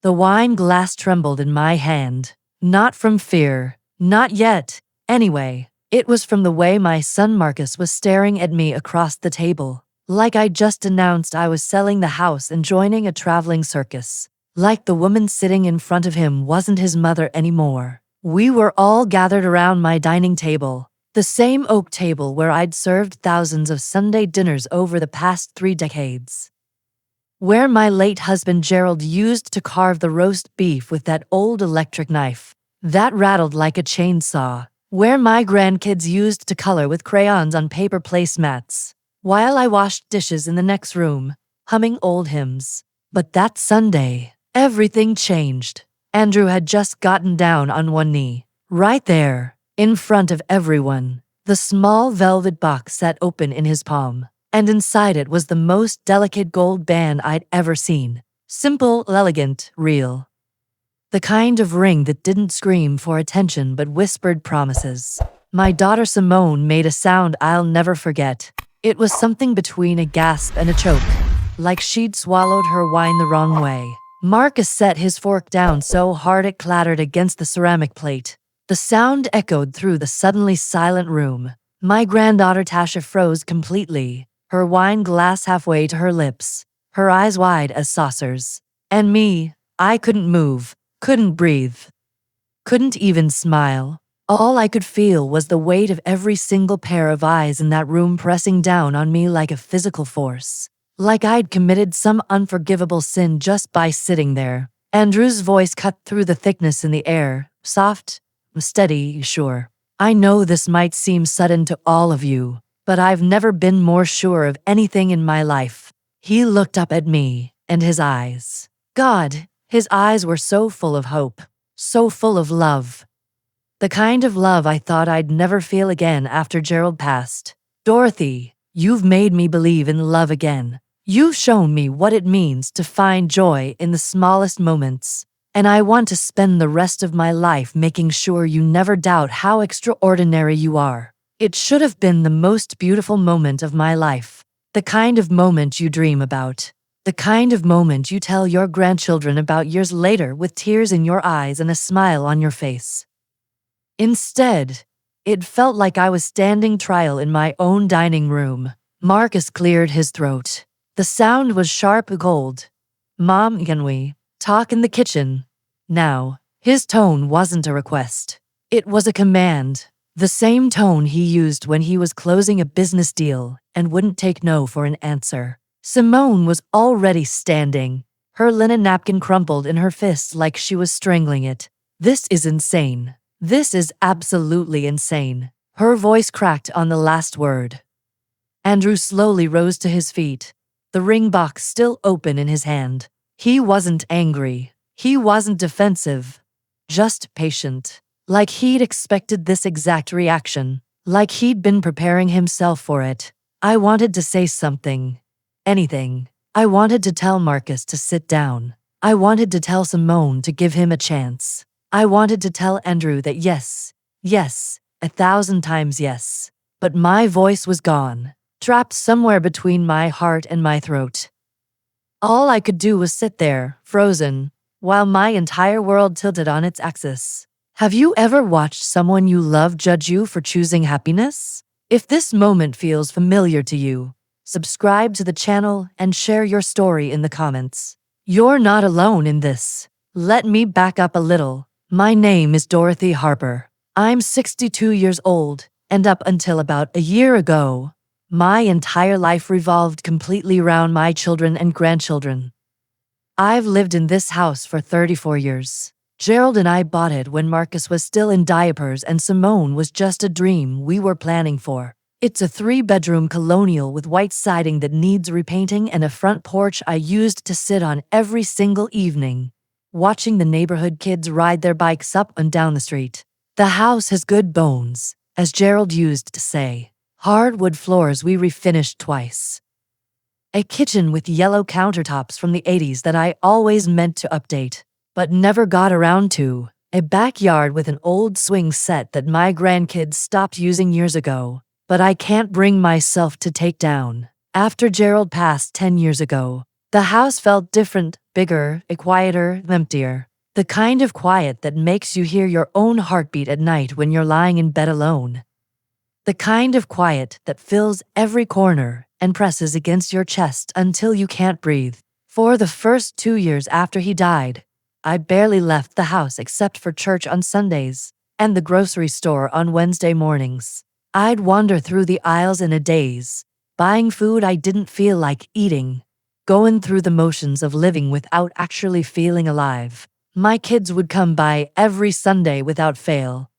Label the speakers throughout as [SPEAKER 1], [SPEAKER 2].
[SPEAKER 1] The wine glass trembled in my hand. Not from fear. Not yet. Anyway, it was from the way my son Marcus was staring at me across the table. Like I just announced I was selling the house and joining a traveling circus. Like the woman sitting in front of him wasn't his mother anymore. We were all gathered around my dining table. The same oak table where I'd served thousands of Sunday dinners over the past 3 decades. Where my late husband Gerald used to carve the roast beef with that old electric knife that rattled like a chainsaw. Where my grandkids used to color with crayons on paper placemats, while I washed dishes in the next room, humming old hymns. But that Sunday, everything changed. Andrew had just gotten down on one knee, right there, in front of everyone. The small velvet box sat open in his palm, and inside it was the most delicate gold band I'd ever seen. Simple, elegant, real. The kind of ring that didn't scream for attention but whispered promises. My daughter Simone made a sound I'll never forget. It was something between a gasp and a choke, like she'd swallowed her wine the wrong way. Marcus set his fork down so hard it clattered against the ceramic plate. The sound echoed through the suddenly silent room. My granddaughter Tasha froze completely, her wine glass halfway to her lips, her eyes wide as saucers. And me, I couldn't move, couldn't breathe, couldn't even smile. All I could feel was the weight of every single pair of eyes in that room pressing down on me like a physical force. Like I'd committed some unforgivable sin just by sitting there. Andrew's voice cut through the thickness in the air, soft, steady, sure. I know this might seem sudden to all of you, but I've never been more sure of anything in my life. He looked up at me, and his eyes. God, his eyes were so full of hope, so full of love. The kind of love I thought I'd never feel again after Gerald passed. Dorothy, you've made me believe in love again. You've shown me what it means to find joy in the smallest moments, and I want to spend the rest of my life making sure you never doubt how extraordinary you are. It should have been the most beautiful moment of my life, the kind of moment you dream about, the kind of moment you tell your grandchildren about years later with tears in your eyes and a smile on your face. Instead, it felt like I was standing trial in my own dining room. Marcus cleared his throat. The sound was sharp gold. Mom, can we talk in the kitchen now? His tone wasn't a request. It was a command. The same tone he used when he was closing a business deal and wouldn't take no for an answer. Simone was already standing, her linen napkin crumpled in her fist like she was strangling it. This is insane. This is absolutely insane. Her voice cracked on the last word. Andrew slowly rose to his feet, the ring box still open in his hand. He wasn't angry. He wasn't defensive. Just patient. Like he'd expected this exact reaction. Like he'd been preparing himself for it. I wanted to say something. Anything. I wanted to tell Marcus to sit down. I wanted to tell Simone to give him a chance. I wanted to tell Andrew that yes, 1,000 times yes. But my voice was gone, trapped somewhere between my heart and my throat. All I could do was sit there, frozen, while my entire world tilted on its axis. Have you ever watched someone you love judge you for choosing happiness? If this moment feels familiar to you, subscribe to the channel and share your story in the comments. You're not alone in this. Let me back up a little. My name is Dorothy Harper. I'm 62 years old, and up until about a year ago, my entire life revolved completely around my children and grandchildren. I've lived in this house for 34 years. Gerald and I bought it when Marcus was still in diapers and Simone was just a dream we were planning for. It's a 3-bedroom colonial with white siding that needs repainting and a front porch I used to sit on every single evening, watching the neighborhood kids ride their bikes up and down the street. The house has good bones, as Gerald used to say. Hardwood floors we refinished twice. A kitchen with yellow countertops from the 80s that I always meant to update, but never got around to. A backyard with an old swing set that my grandkids stopped using years ago, but I can't bring myself to take down. After Gerald passed 10 years ago, the house felt different, bigger, quieter, emptier. The kind of quiet that makes you hear your own heartbeat at night when you're lying in bed alone. The kind of quiet that fills every corner and presses against your chest until you can't breathe. For the first 2 years after he died, I barely left the house except for church on Sundays and the grocery store on Wednesday mornings. I'd wander through the aisles in a daze, buying food I didn't feel like eating, going through the motions of living without actually feeling alive. My kids would come by every Sunday without fail.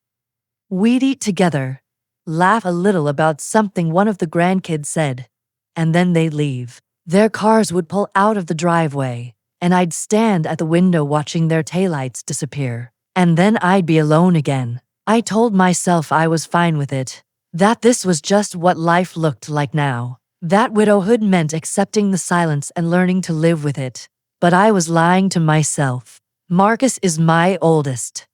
[SPEAKER 1] We'd eat together, laugh a little about something one of the grandkids said, and then they'd leave. Their cars would pull out of the driveway, and I'd stand at the window watching their taillights disappear. And then I'd be alone again. I told myself I was fine with it, that this was just what life looked like now, that widowhood meant accepting the silence and learning to live with it. But I was lying to myself. Marcus is my oldest.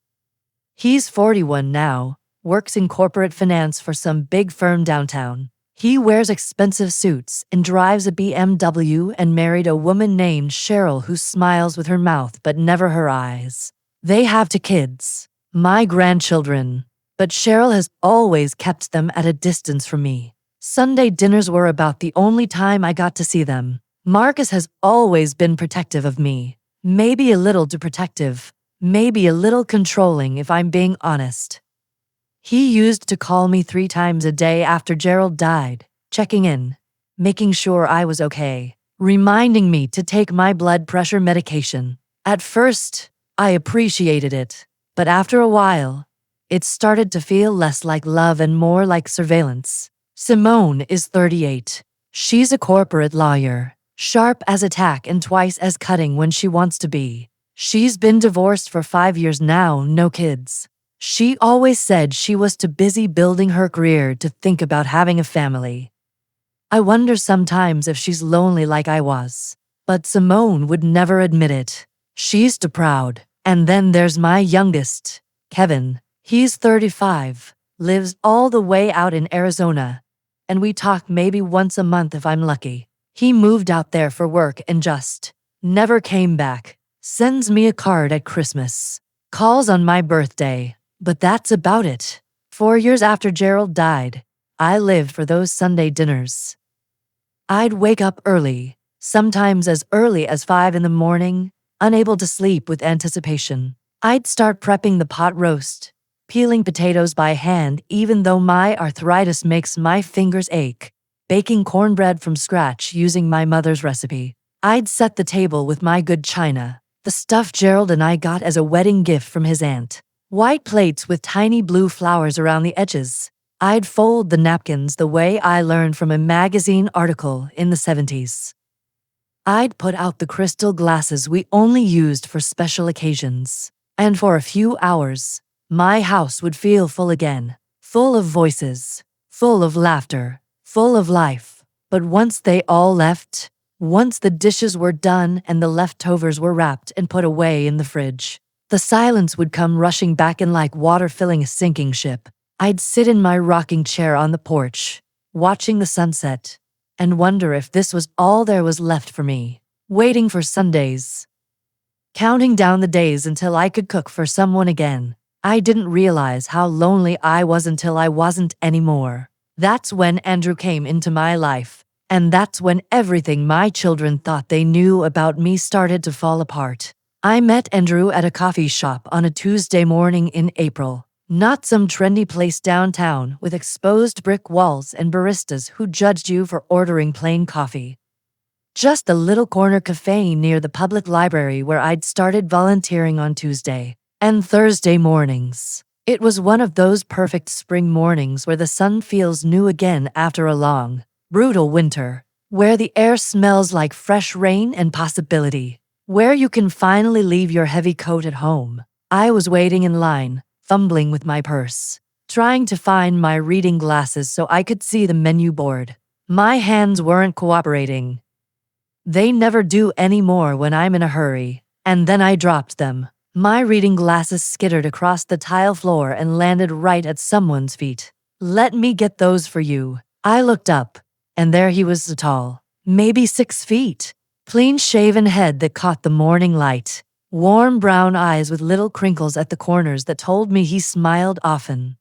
[SPEAKER 1] He's 41 now, works in corporate finance for some big firm downtown. He wears expensive suits and drives a BMW and married a woman named Cheryl who smiles with her mouth but never her eyes. They have 2 kids, my grandchildren, but Cheryl has always kept them at a distance from me. Sunday dinners were about the only time I got to see them. Marcus has always been protective of me, maybe a little too protective, maybe a little controlling if I'm being honest. He used to call me 3 times a day after Gerald died, checking in, making sure I was okay, reminding me to take my blood pressure medication. At first, I appreciated it, but after a while, it started to feel less like love and more like surveillance. Simone is 38. She's a corporate lawyer, sharp as a tack and twice as cutting when she wants to be. She's been divorced for 5 years now, no kids. She always said she was too busy building her career to think about having a family. I wonder sometimes if she's lonely like I was. But Simone would never admit it. She's too proud. And then there's my youngest, Kevin. He's 35, lives all the way out in Arizona, and we talk maybe once a month if I'm lucky. He moved out there for work and just never came back. Sends me a card at Christmas. Calls on my birthday. But that's about it. 4 years after Gerald died, I lived for those Sunday dinners. I'd wake up early, sometimes as early as 5 in the morning, unable to sleep with anticipation. I'd start prepping the pot roast, peeling potatoes by hand even though my arthritis makes my fingers ache, baking cornbread from scratch using my mother's recipe. I'd set the table with my good china, the stuff Gerald and I got as a wedding gift from his aunt. White plates with tiny blue flowers around the edges. I'd fold the napkins the way I learned from a magazine article in the 70s. I'd put out the crystal glasses we only used for special occasions. And for a few hours, my house would feel full again. Full of voices, full of laughter, full of life. But once they all left, once the dishes were done and the leftovers were wrapped and put away in the fridge, the silence would come rushing back in like water filling a sinking ship. I'd sit in my rocking chair on the porch, watching the sunset, and wonder if this was all there was left for me. Waiting for Sundays. Counting down the days until I could cook for someone again. I didn't realize how lonely I was until I wasn't anymore. That's when Andrew came into my life, and that's when everything my children thought they knew about me started to fall apart. I met Andrew at a coffee shop on a Tuesday morning in April. Not some trendy place downtown with exposed brick walls and baristas who judged you for ordering plain coffee. Just a little corner cafe near the public library where I'd started volunteering on Tuesday and Thursday mornings. It was one of those perfect spring mornings where the sun feels new again after a long, brutal winter, where the air smells like fresh rain and possibility, where you can finally leave your heavy coat at home. I was waiting in line, fumbling with my purse, trying to find my reading glasses so I could see the menu board. My hands weren't cooperating. They never do anymore when I'm in a hurry. And then I dropped them. My reading glasses skittered across the tile floor and landed right at someone's feet. "Let me get those for you." I looked up, and there he was, tall, maybe 6 feet, clean-shaven head that caught the morning light, warm brown eyes with little crinkles at the corners that told me he smiled often.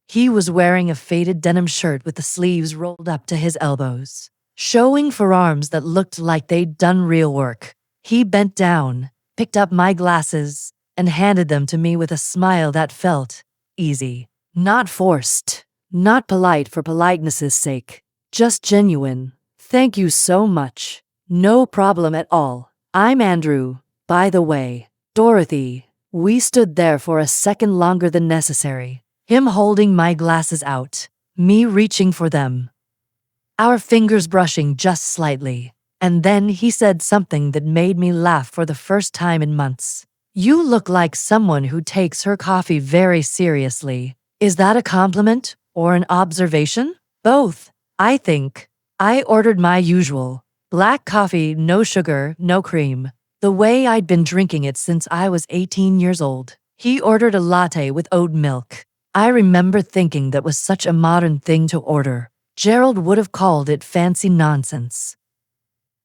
[SPEAKER 1] He was wearing a faded denim shirt with the sleeves rolled up to his elbows, showing forearms that looked like they'd done real work. He bent down, picked up my glasses, and handed them to me with a smile that felt easy, not forced, not polite for politeness' sake, just genuine. Thank you so much. No problem at all. I'm Andrew, by the way. Dorothy. We stood there for a second longer than necessary, him holding my glasses out, me reaching for them, our fingers brushing just slightly. And then he said something that made me laugh for the first time in months. You look like someone who takes her coffee very seriously. Is that a compliment or an observation? Both, I think. I ordered my usual black coffee, no sugar, no cream, the way I'd been drinking it since I was 18 years old. He ordered a latte with oat milk. I remember thinking that was such a modern thing to order. Gerald would have called it fancy nonsense.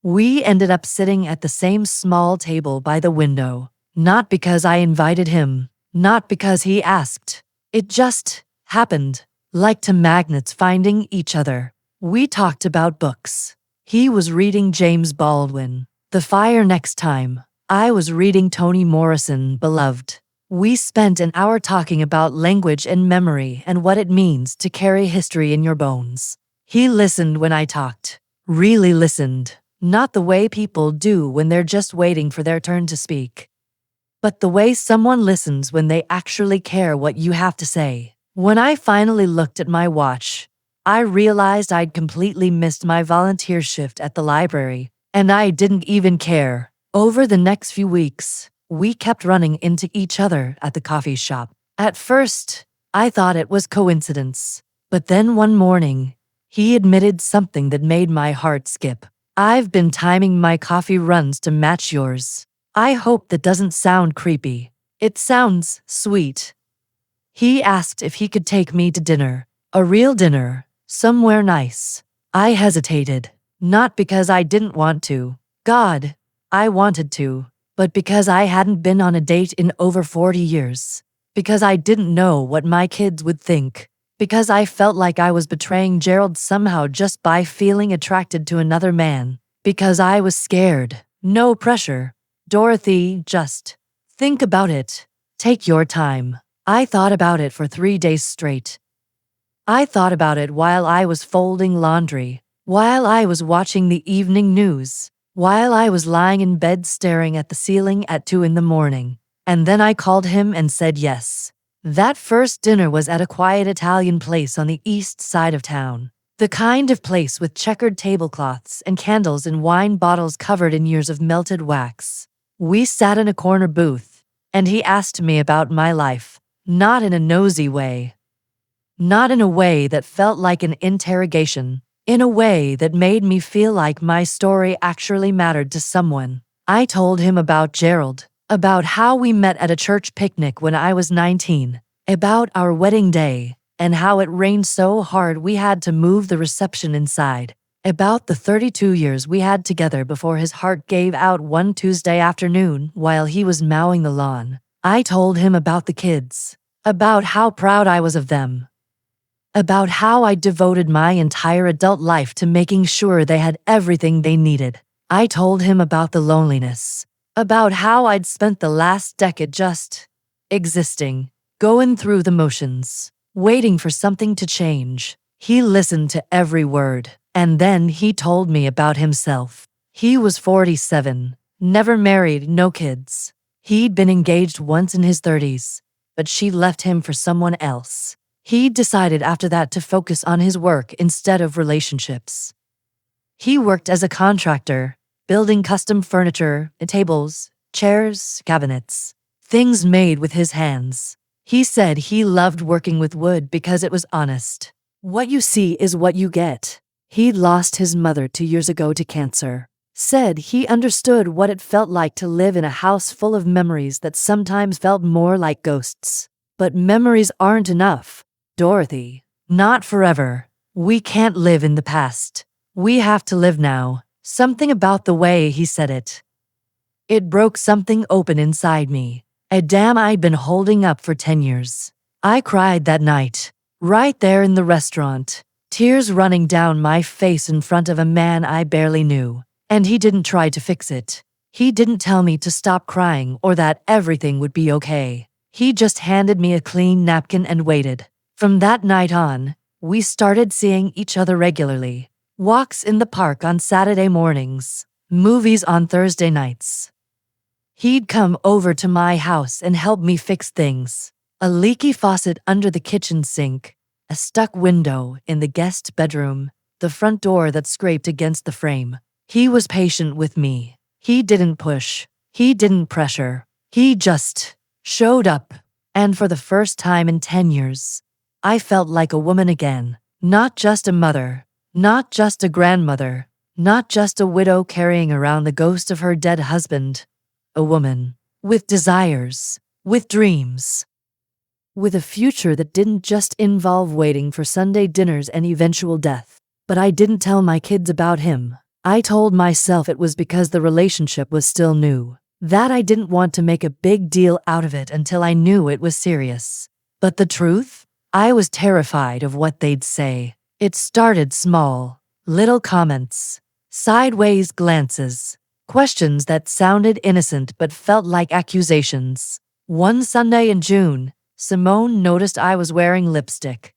[SPEAKER 1] We ended up sitting at the same small table by the window, not because I invited him, not because he asked. It just happened, like two magnets finding each other. We talked about books. He was reading James Baldwin, The Fire Next Time. I was reading Toni Morrison, Beloved. We spent an hour talking about language and memory and what it means to carry history in your bones. He listened when I talked. Really listened. Not the way people do when they're just waiting for their turn to speak, but the way someone listens when they actually care what you have to say. When I finally looked at my watch, I realized I'd completely missed my volunteer shift at the library, and I didn't even care. Over the next few weeks, we kept running into each other at the coffee shop. At first, I thought it was coincidence, but then one morning, he admitted something that made my heart skip. I've been timing my coffee runs to match yours. I hope that doesn't sound creepy. It sounds sweet. He asked if he could take me to dinner, a real dinner, somewhere nice. I hesitated, not because I didn't want to. God, I wanted to, but because I hadn't been on a date in over 40 years. Because I didn't know what my kids would think. Because I felt like I was betraying Gerald somehow just by feeling attracted to another man. Because I was scared. No pressure. Dorothy, just think about it. Take your time. I thought about it for 3 days straight. I thought about it while I was folding laundry, while I was watching the evening news, while I was lying in bed staring at the ceiling at 2 in the morning. And then I called him and said yes. That first dinner was at a quiet Italian place on the east side of town. The kind of place with checkered tablecloths and candles and wine bottles covered in years of melted wax. We sat in a corner booth, and he asked me about my life, not in a nosy way. Not in a way that felt like an interrogation, in a way that made me feel like my story actually mattered to someone. I told him about Gerald, about how we met at a church picnic when I was 19, about our wedding day, and how it rained so hard we had to move the reception inside, about the 32 years we had together before his heart gave out one Tuesday afternoon while he was mowing the lawn. I told him about the kids, about how proud I was of them, about how I devoted my entire adult life to making sure they had everything they needed. I told him about the loneliness, about how I'd spent the last decade just existing, going through the motions, waiting for something to change. He listened to every word, and then he told me about himself. He was 47, never married, no kids. He'd been engaged once in his 30s, but she left him for someone else. He decided after that to focus on his work instead of relationships. He worked as a contractor, building custom furniture, tables, chairs, cabinets, things made with his hands. He said he loved working with wood because it was honest. What you see is what you get. He'd lost his mother 2 years ago to cancer. Said he understood what it felt like to live in a house full of memories that sometimes felt more like ghosts. But memories aren't enough. Dorothy, not forever. We can't live in the past. We have to live now. Something about the way he said it. It broke something open inside me. A dam I'd been holding up for 10 years. I cried that night, right there in the restaurant, tears running down my face in front of a man I barely knew. And he didn't try to fix it. He didn't tell me to stop crying or that everything would be okay. He just handed me a clean napkin and waited. From that night on, we started seeing each other regularly. Walks in the park on Saturday mornings, movies on Thursday nights. He'd come over to my house and help me fix things. A leaky faucet under the kitchen sink, a stuck window in the guest bedroom, the front door that scraped against the frame. He was patient with me. He didn't push. He didn't pressure. He just showed up. And for the first time in 10 years, I felt like a woman again. Not just a mother. Not just a grandmother. Not just a widow carrying around the ghost of her dead husband. A woman. With desires. With dreams. With a future that didn't just involve waiting for Sunday dinners and eventual death. But I didn't tell my kids about him. I told myself it was because the relationship was still new. That I didn't want to make a big deal out of it until I knew it was serious. But the truth? I was terrified of what they'd say. It started small. Little comments. Sideways glances. Questions that sounded innocent but felt like accusations. One Sunday in June, Simone noticed I was wearing lipstick.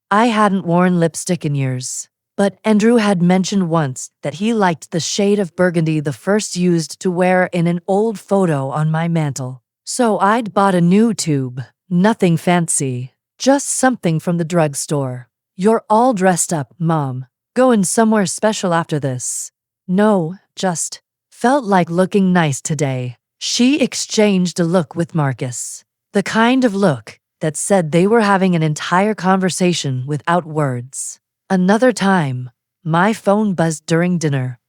[SPEAKER 1] I hadn't worn lipstick in years, but Andrew had mentioned once that he liked the shade of burgundy the first used to wear in an old photo on my mantle. So I'd bought a new tube. Nothing fancy, just something from the drugstore. You're all dressed up, Mom. Going somewhere special after this? No, just felt like looking nice today. She exchanged a look with Marcus. The kind of look that said they were having an entire conversation without words. Another time, my phone buzzed during dinner.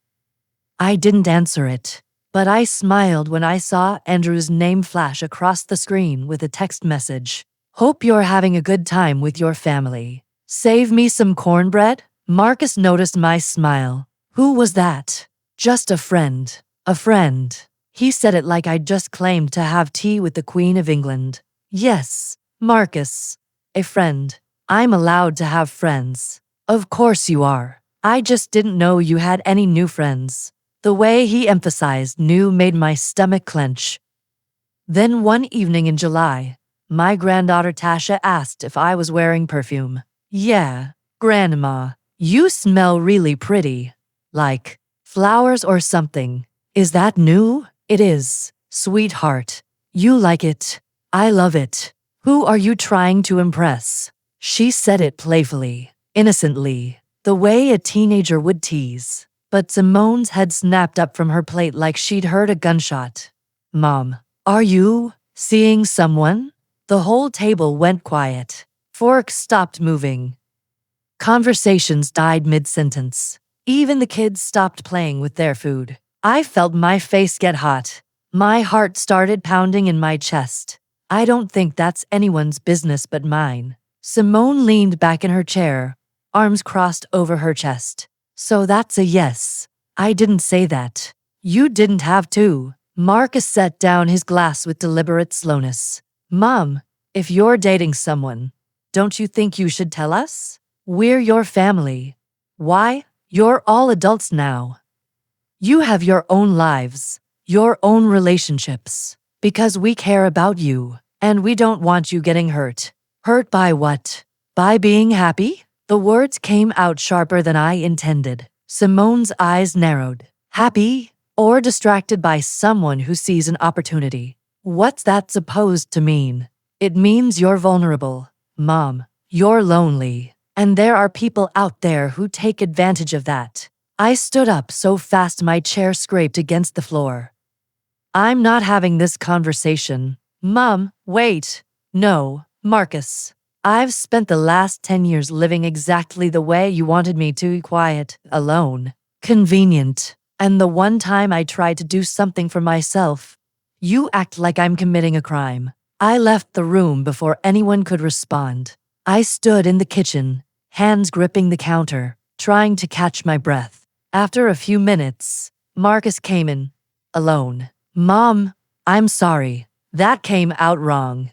[SPEAKER 1] I didn't answer it, but I smiled when I saw Andrew's name flash across the screen with a text message. Hope you're having a good time with your family. Save me some cornbread? Marcus noticed my smile. Who was that? Just a friend. A friend. He said it like I'd just claimed to have tea with the Queen of England. Yes, Marcus. A friend. I'm allowed to have friends. Of course you are. I just didn't know you had any new friends. The way he emphasized new made my stomach clench. Then one evening in July, my granddaughter Tasha asked if I was wearing perfume. Yeah, Grandma, you smell really pretty. Like flowers or something. Is that new? It is, sweetheart. You like it. I love it. Who are you trying to impress? She said it playfully, innocently, the way a teenager would tease. But Simone's head snapped up from her plate like she'd heard a gunshot. Mom, are you seeing someone? The whole table went quiet. Forks stopped moving. Conversations died mid-sentence. Even the kids stopped playing with their food. I felt my face get hot. My heart started pounding in my chest. I don't think that's anyone's business but mine. Simone leaned back in her chair, arms crossed over her chest. So that's a yes. I didn't say that. You didn't have to. Marcus set down his glass with deliberate slowness. Mom, if you're dating someone, don't you think you should tell us? We're your family. Why? You're all adults now. You have your own lives, your own relationships, because we care about you, and we don't want you getting hurt. Hurt by what? By being happy? The words came out sharper than I intended. Simone's eyes narrowed. Happy? Or distracted by someone who sees an opportunity? What's that supposed to mean? It means you're vulnerable, Mom. You're lonely, and there are people out there who take advantage of that. I stood up so fast my chair scraped against the floor. I'm not having this conversation. Mom, wait. No, Marcus. I've spent the last 10 years living exactly the way you wanted me to, quiet, alone, convenient. And the one time I tried to do something for myself, you act like I'm committing a crime. I left the room before anyone could respond. I stood in the kitchen, hands gripping the counter, trying to catch my breath. After a few minutes, Marcus came in. Alone. Mom, I'm sorry. That came out wrong.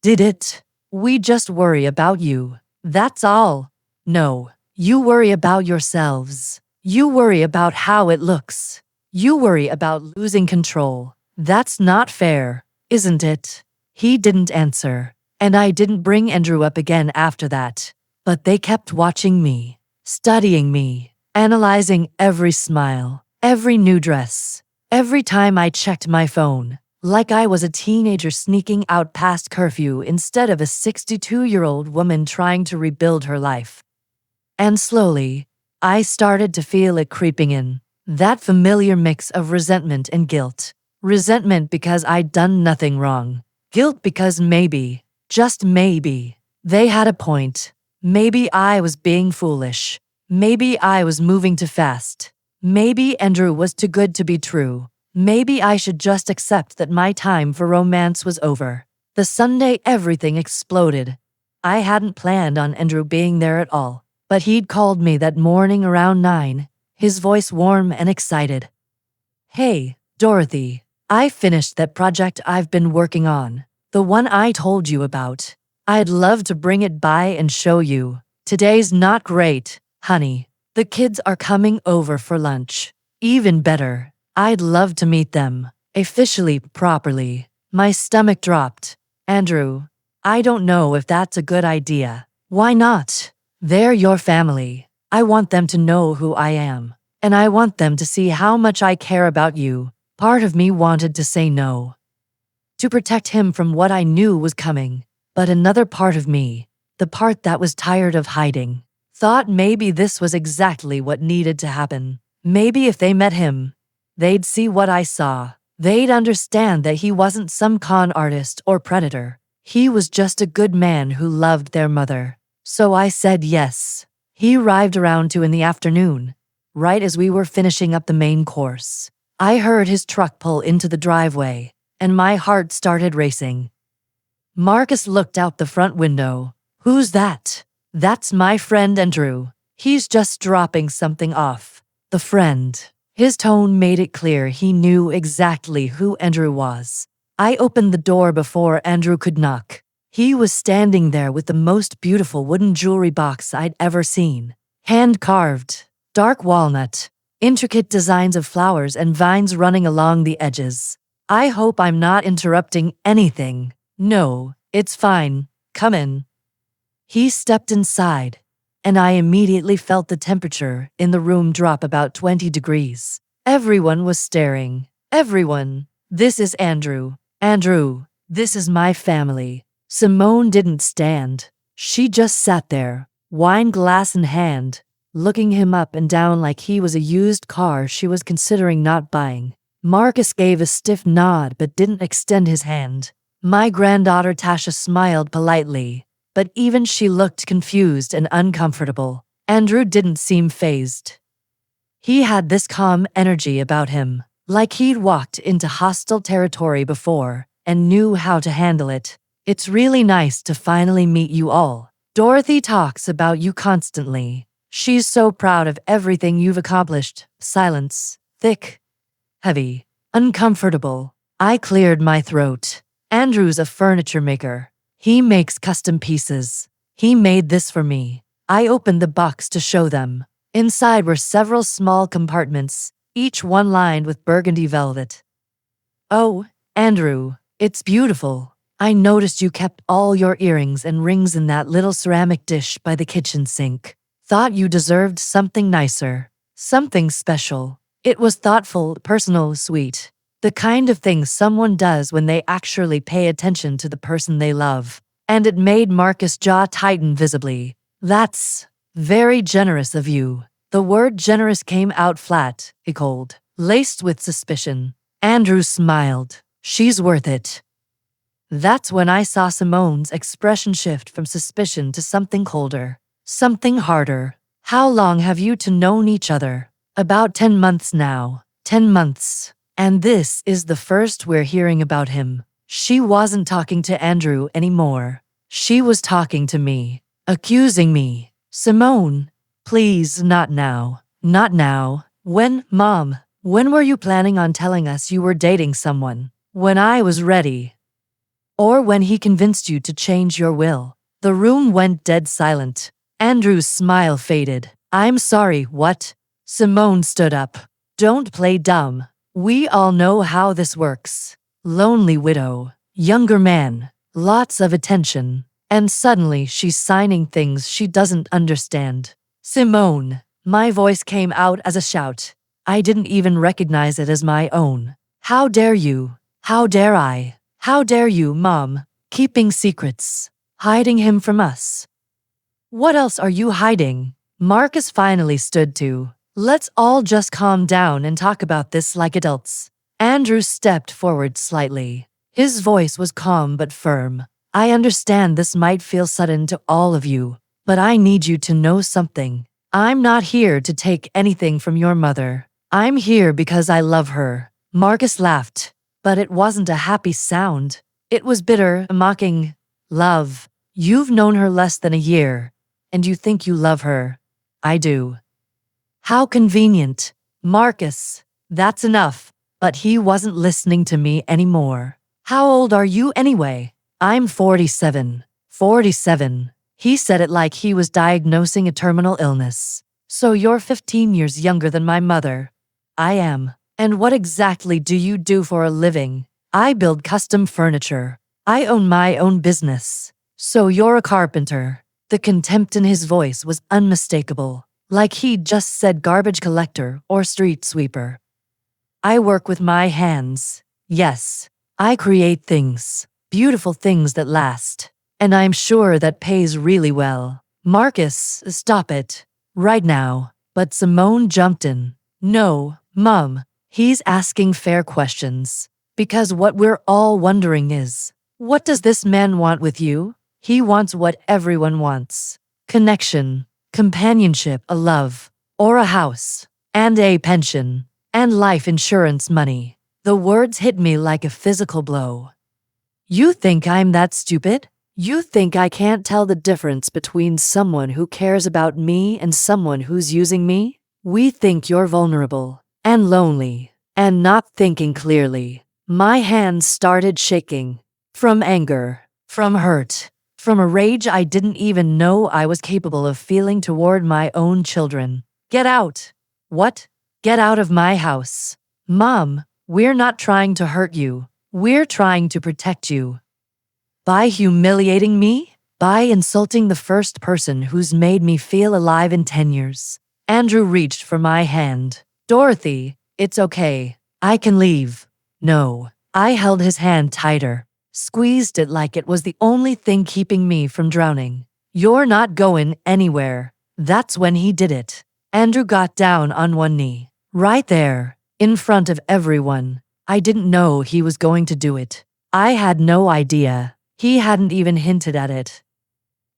[SPEAKER 1] Did it? We just worry about you. That's all. No, you worry about yourselves. You worry about how it looks. You worry about losing control. That's not fair, isn't it? He didn't answer, and I didn't bring Andrew up again after that. But they kept watching me, studying me, analyzing every smile, every new dress, every time I checked my phone, like I was a teenager sneaking out past curfew instead of a 62-year-old woman trying to rebuild her life. And slowly, I started to feel it creeping in. That familiar mix of resentment and guilt. Resentment because I'd done nothing wrong. Guilt because maybe, just maybe, they had a point. Maybe I was being foolish. Maybe I was moving too fast. Maybe Andrew was too good to be true. Maybe I should just accept that my time for romance was over. The Sunday everything exploded. I hadn't planned on Andrew being there at all, but he'd called me that morning around 9, his voice warm and excited. Hey, Dorothy, I finished that project I've been working on, the one I told you about. I'd love to bring it by and show you. Today's not great, honey. The kids are coming over for lunch. Even better. I'd love to meet them, officially, properly. My stomach dropped. Andrew, I don't know if that's a good idea. Why not? They're your family. I want them to know who I am, and I want them to see how much I care about you. Part of me wanted to say no, to protect him from what I knew was coming, but another part of me, the part that was tired of hiding, thought maybe this was exactly what needed to happen. Maybe if they met him, they'd see what I saw. They'd understand that he wasn't some con artist or predator. He was just a good man who loved their mother. So I said yes. He arrived around 2 in the afternoon, right as we were finishing up the main course. I heard his truck pull into the driveway, and my heart started racing. Marcus looked out the front window. Who's that? That's my friend Andrew. He's just dropping something off. The friend. His tone made it clear he knew exactly who Andrew was. I opened the door before Andrew could knock. He was standing there with the most beautiful wooden jewelry box I'd ever seen. Hand-carved, dark walnut, intricate designs of flowers and vines running along the edges. I hope I'm not interrupting anything. No, it's fine. Come in. He stepped inside, and I immediately felt the temperature in the room drop about 20 degrees. Everyone was staring. Everyone. This is Andrew. Andrew, this is my family. Simone didn't stand. She just sat there, wine glass in hand, looking him up and down like he was a used car she was considering not buying. Marcus gave a stiff nod but didn't extend his hand. My granddaughter Tasha smiled politely, but even she looked confused and uncomfortable. Andrew didn't seem fazed. He had this calm energy about him, like he'd walked into hostile territory before and knew how to handle it. It's really nice to finally meet you all. Dorothy talks about you constantly. She's so proud of everything you've accomplished. Silence. Thick. Heavy. Uncomfortable. I cleared my throat. Andrew's a furniture maker. He makes custom pieces. He made this for me. I opened the box to show them. Inside were several small compartments, each one lined with burgundy velvet. Oh, Andrew, it's beautiful. I noticed you kept all your earrings and rings in that little ceramic dish by the kitchen sink. Thought you deserved something nicer. Something special. It was thoughtful, personal, sweet. The kind of thing someone does when they actually pay attention to the person they love. And it made Marcus' jaw tighten visibly. That's very generous of you. The word generous came out flat, cold, laced with suspicion. Andrew smiled. She's worth it. That's when I saw Simone's expression shift from suspicion to something colder, something harder. How long have you two known each other? About 10 months now. 10 months. And this is the first we're hearing about him. She wasn't talking to Andrew anymore. She was talking to me, accusing me. Simone, please, not now. Not now. When, Mom? When were you planning on telling us you were dating someone? When I was ready. Or when he convinced you to change your will. The room went dead silent. Andrew's smile faded. I'm sorry, what? Simone stood up. Don't play dumb. We all know how this works. Lonely widow. Younger man. Lots of attention. And suddenly she's signing things she doesn't understand. Simone. My voice came out as a shout. I didn't even recognize it as my own. How dare you? How dare I? How dare you, Mom? Keeping secrets. Hiding him from us. What else are you hiding? Marcus finally stood to. Let's all just calm down and talk about this like adults. Andrew stepped forward slightly. His voice was calm but firm. I understand this might feel sudden to all of you, but I need you to know something. I'm not here to take anything from your mother. I'm here because I love her. Marcus laughed, but it wasn't a happy sound. It was bitter, mocking. Love. You've known her less than a year, and you think you love her. I do. How convenient. Marcus. That's enough. But he wasn't listening to me anymore. How old are you anyway? I'm 47. 47. He said it like he was diagnosing a terminal illness. So you're 15 years younger than my mother. I am. And what exactly do you do for a living? I build custom furniture. I own my own business. So you're a carpenter. The contempt in his voice was unmistakable, like he'd just said garbage collector or street sweeper. I work with my hands. Yes, I create things, beautiful things that last. And I'm sure that pays really well. Marcus, stop it. Right now. But Simone jumped in. No, Mom, he's asking fair questions. Because what we're all wondering is, what does this man want with you? He wants what everyone wants. Connection, companionship, a love, or a house, and a pension, and life insurance money. The words hit me like a physical blow. You think I'm that stupid? You think I can't tell the difference between someone who cares about me and someone who's using me? We think you're vulnerable, and lonely, and not thinking clearly. My hands started shaking. From anger, from hurt, from a rage I didn't even know I was capable of feeling toward my own children. Get out. What? Get out of my house. Mom, we're not trying to hurt you. We're trying to protect you. By humiliating me? By insulting the first person who's made me feel alive in 10 years. Andrew reached for my hand. Dorothy, it's okay. I can leave. No. I held his hand tighter, squeezed it like it was the only thing keeping me from drowning. You're not going anywhere. That's when he did it. Andrew got down on one knee. Right there, in front of everyone. I didn't know he was going to do it. I had no idea. He hadn't even hinted at it.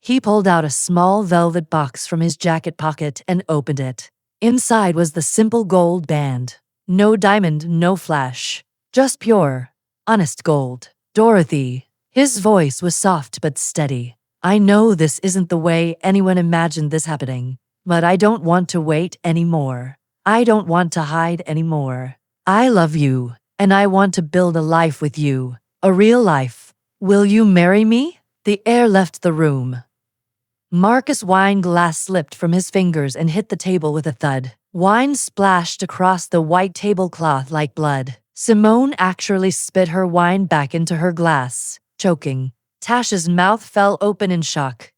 [SPEAKER 1] He pulled out a small velvet box from his jacket pocket and opened it. Inside was the simple gold band. No diamond, no flash. Just pure, honest gold. Dorothy. His voice was soft but steady. I know this isn't the way anyone imagined this happening, but I don't want to wait anymore. I don't want to hide anymore. I love you, and I want to build a life with you. A real life. Will you marry me? The air left the room. Marcus' wine glass slipped from his fingers and hit the table with a thud. Wine splashed across the white tablecloth like blood. Simone actually spit her wine back into her glass, choking. Tasha's mouth fell open in shock.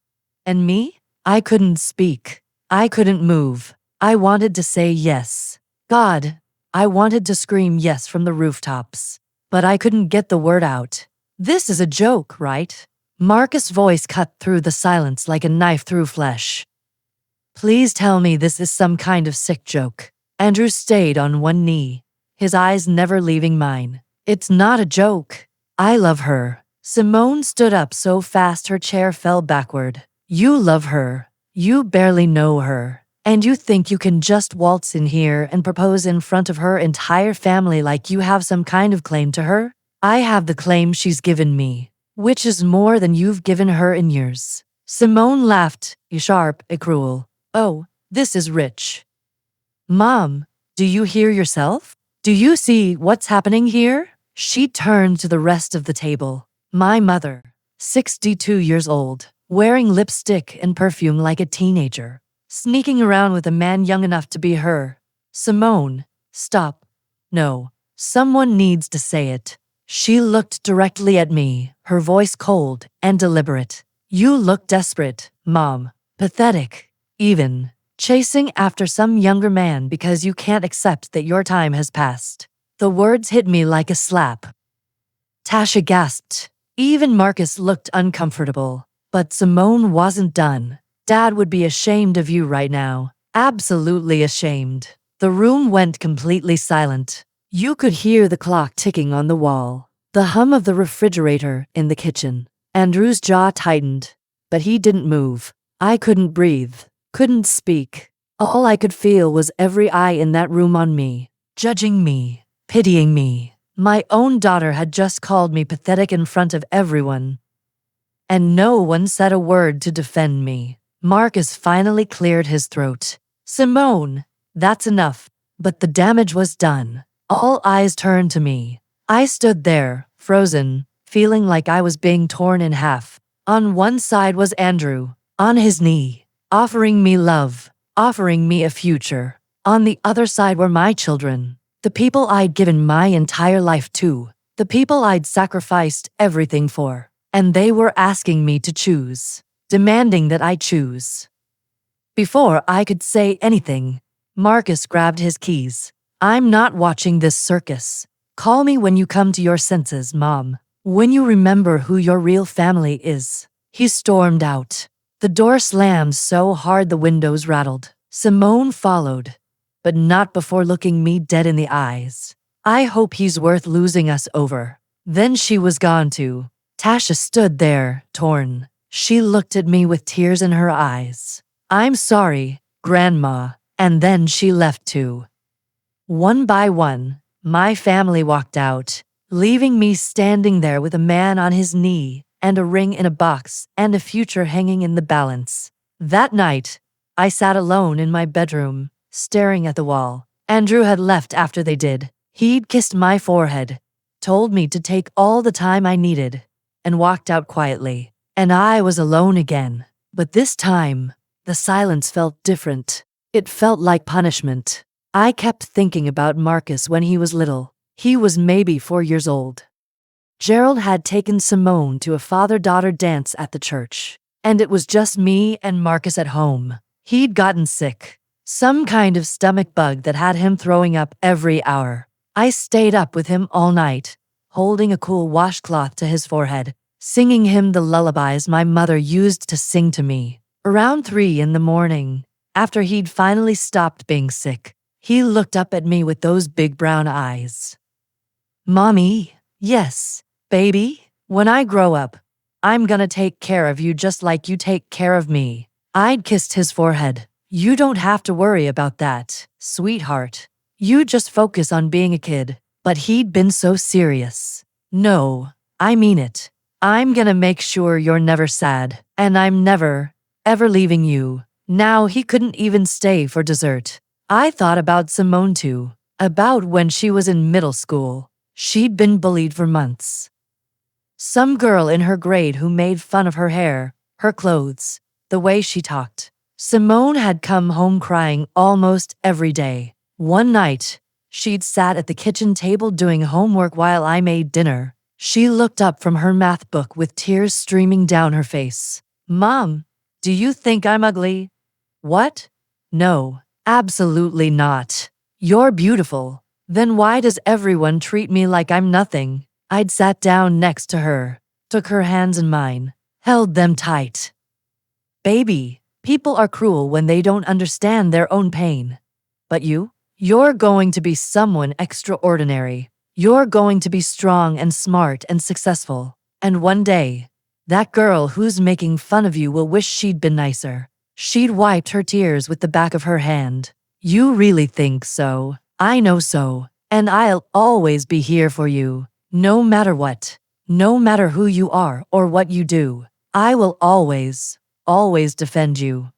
[SPEAKER 1] And me? I couldn't speak. I couldn't move. I wanted to say yes. God, I wanted to scream yes from the rooftops. But I couldn't get the word out. This is a joke, right? Marcus' voice cut through the silence like a knife through flesh. Please tell me this is some kind of sick joke. Andrew stayed on one knee, his eyes never leaving mine. It's not a joke. I love her. Simone stood up so fast her chair fell backward. You love her. You barely know her. And you think you can just waltz in here and propose in front of her entire family like you have some kind of claim to her? I have the claim she's given me, which is more than you've given her in years. Simone laughed, sharp, cruel. Oh, this is rich. Mom, do you hear yourself? Do you see what's happening here? She turned to the rest of the table. My mother, 62 years old, wearing lipstick and perfume like a teenager, sneaking around with a man young enough to be her. Simone, stop. No, someone needs to say it. She looked directly at me, her voice cold and deliberate. You look desperate, Mom. Pathetic. Even. Chasing after some younger man because you can't accept that your time has passed. The words hit me like a slap. Tasha gasped. Even Marcus looked uncomfortable. But Simone wasn't done. Dad would be ashamed of you right now. Absolutely ashamed. The room went completely silent. You could hear the clock ticking on the wall, the hum of the refrigerator in the kitchen. Andrew's jaw tightened, but he didn't move. I couldn't breathe, couldn't speak. All I could feel was every eye in that room on me, judging me, pitying me. My own daughter had just called me pathetic in front of everyone. And no one said a word to defend me. Marcus finally cleared his throat. Simone, that's enough. But the damage was done. All eyes turned to me. I stood there, frozen, feeling like I was being torn in half. On one side was Andrew, on his knee, offering me love, offering me a future. On the other side were my children, the people I'd given my entire life to, the people I'd sacrificed everything for. And they were asking me to choose, demanding that I choose. Before I could say anything, Marcus grabbed his keys. I'm not watching this circus. Call me when you come to your senses, Mom. When you remember who your real family is. He stormed out. The door slammed so hard the windows rattled. Simone followed, but not before looking me dead in the eyes. I hope he's worth losing us over. Then she was gone too. Tasha stood there, torn. She looked at me with tears in her eyes. I'm sorry, Grandma. And then she left too. One by one, my family walked out, leaving me standing there with a man on his knee, and a ring in a box, and a future hanging in the balance. That night, I sat alone in my bedroom, staring at the wall. Andrew had left after they did. He'd kissed my forehead, told me to take all the time I needed, and walked out quietly. And I was alone again. But this time, the silence felt different. It felt like punishment. I kept thinking about Marcus when he was little. He was maybe 4 years old. Gerald had taken Simone to a father-daughter dance at the church, and it was just me and Marcus at home. He'd gotten sick, some kind of stomach bug that had him throwing up every hour. I stayed up with him all night, holding a cool washcloth to his forehead, singing him the lullabies my mother used to sing to me. Around 3 in the morning, after he'd finally stopped being sick, he looked up at me with those big brown eyes. Mommy, yes, baby, when I grow up, I'm gonna take care of you just like you take care of me. I'd kissed his forehead. You don't have to worry about that, sweetheart. You just focus on being a kid. But he'd been so serious. No, I mean it. I'm gonna make sure you're never sad, and I'm never, ever leaving you. Now he couldn't even stay for dessert. I thought about Simone too, about when she was in middle school. She'd been bullied for months. Some girl in her grade who made fun of her hair, her clothes, the way she talked. Simone had come home crying almost every day. One night, she'd sat at the kitchen table doing homework while I made dinner. She looked up from her math book with tears streaming down her face. Mom, do you think I'm ugly? What? No, absolutely not. You're beautiful. Then why does everyone treat me like I'm nothing? I'd sat down next to her, took her hands in mine, held them tight. Baby, people are cruel when they don't understand their own pain. But you're going to be someone extraordinary. You're going to be strong and smart and successful. And one day, that girl who's making fun of you will wish she'd been nicer. She'd wiped her tears with the back of her hand. You really think so? I know so. And I'll always be here for you. No matter what. No matter who you are or what you do. I will always, always defend you.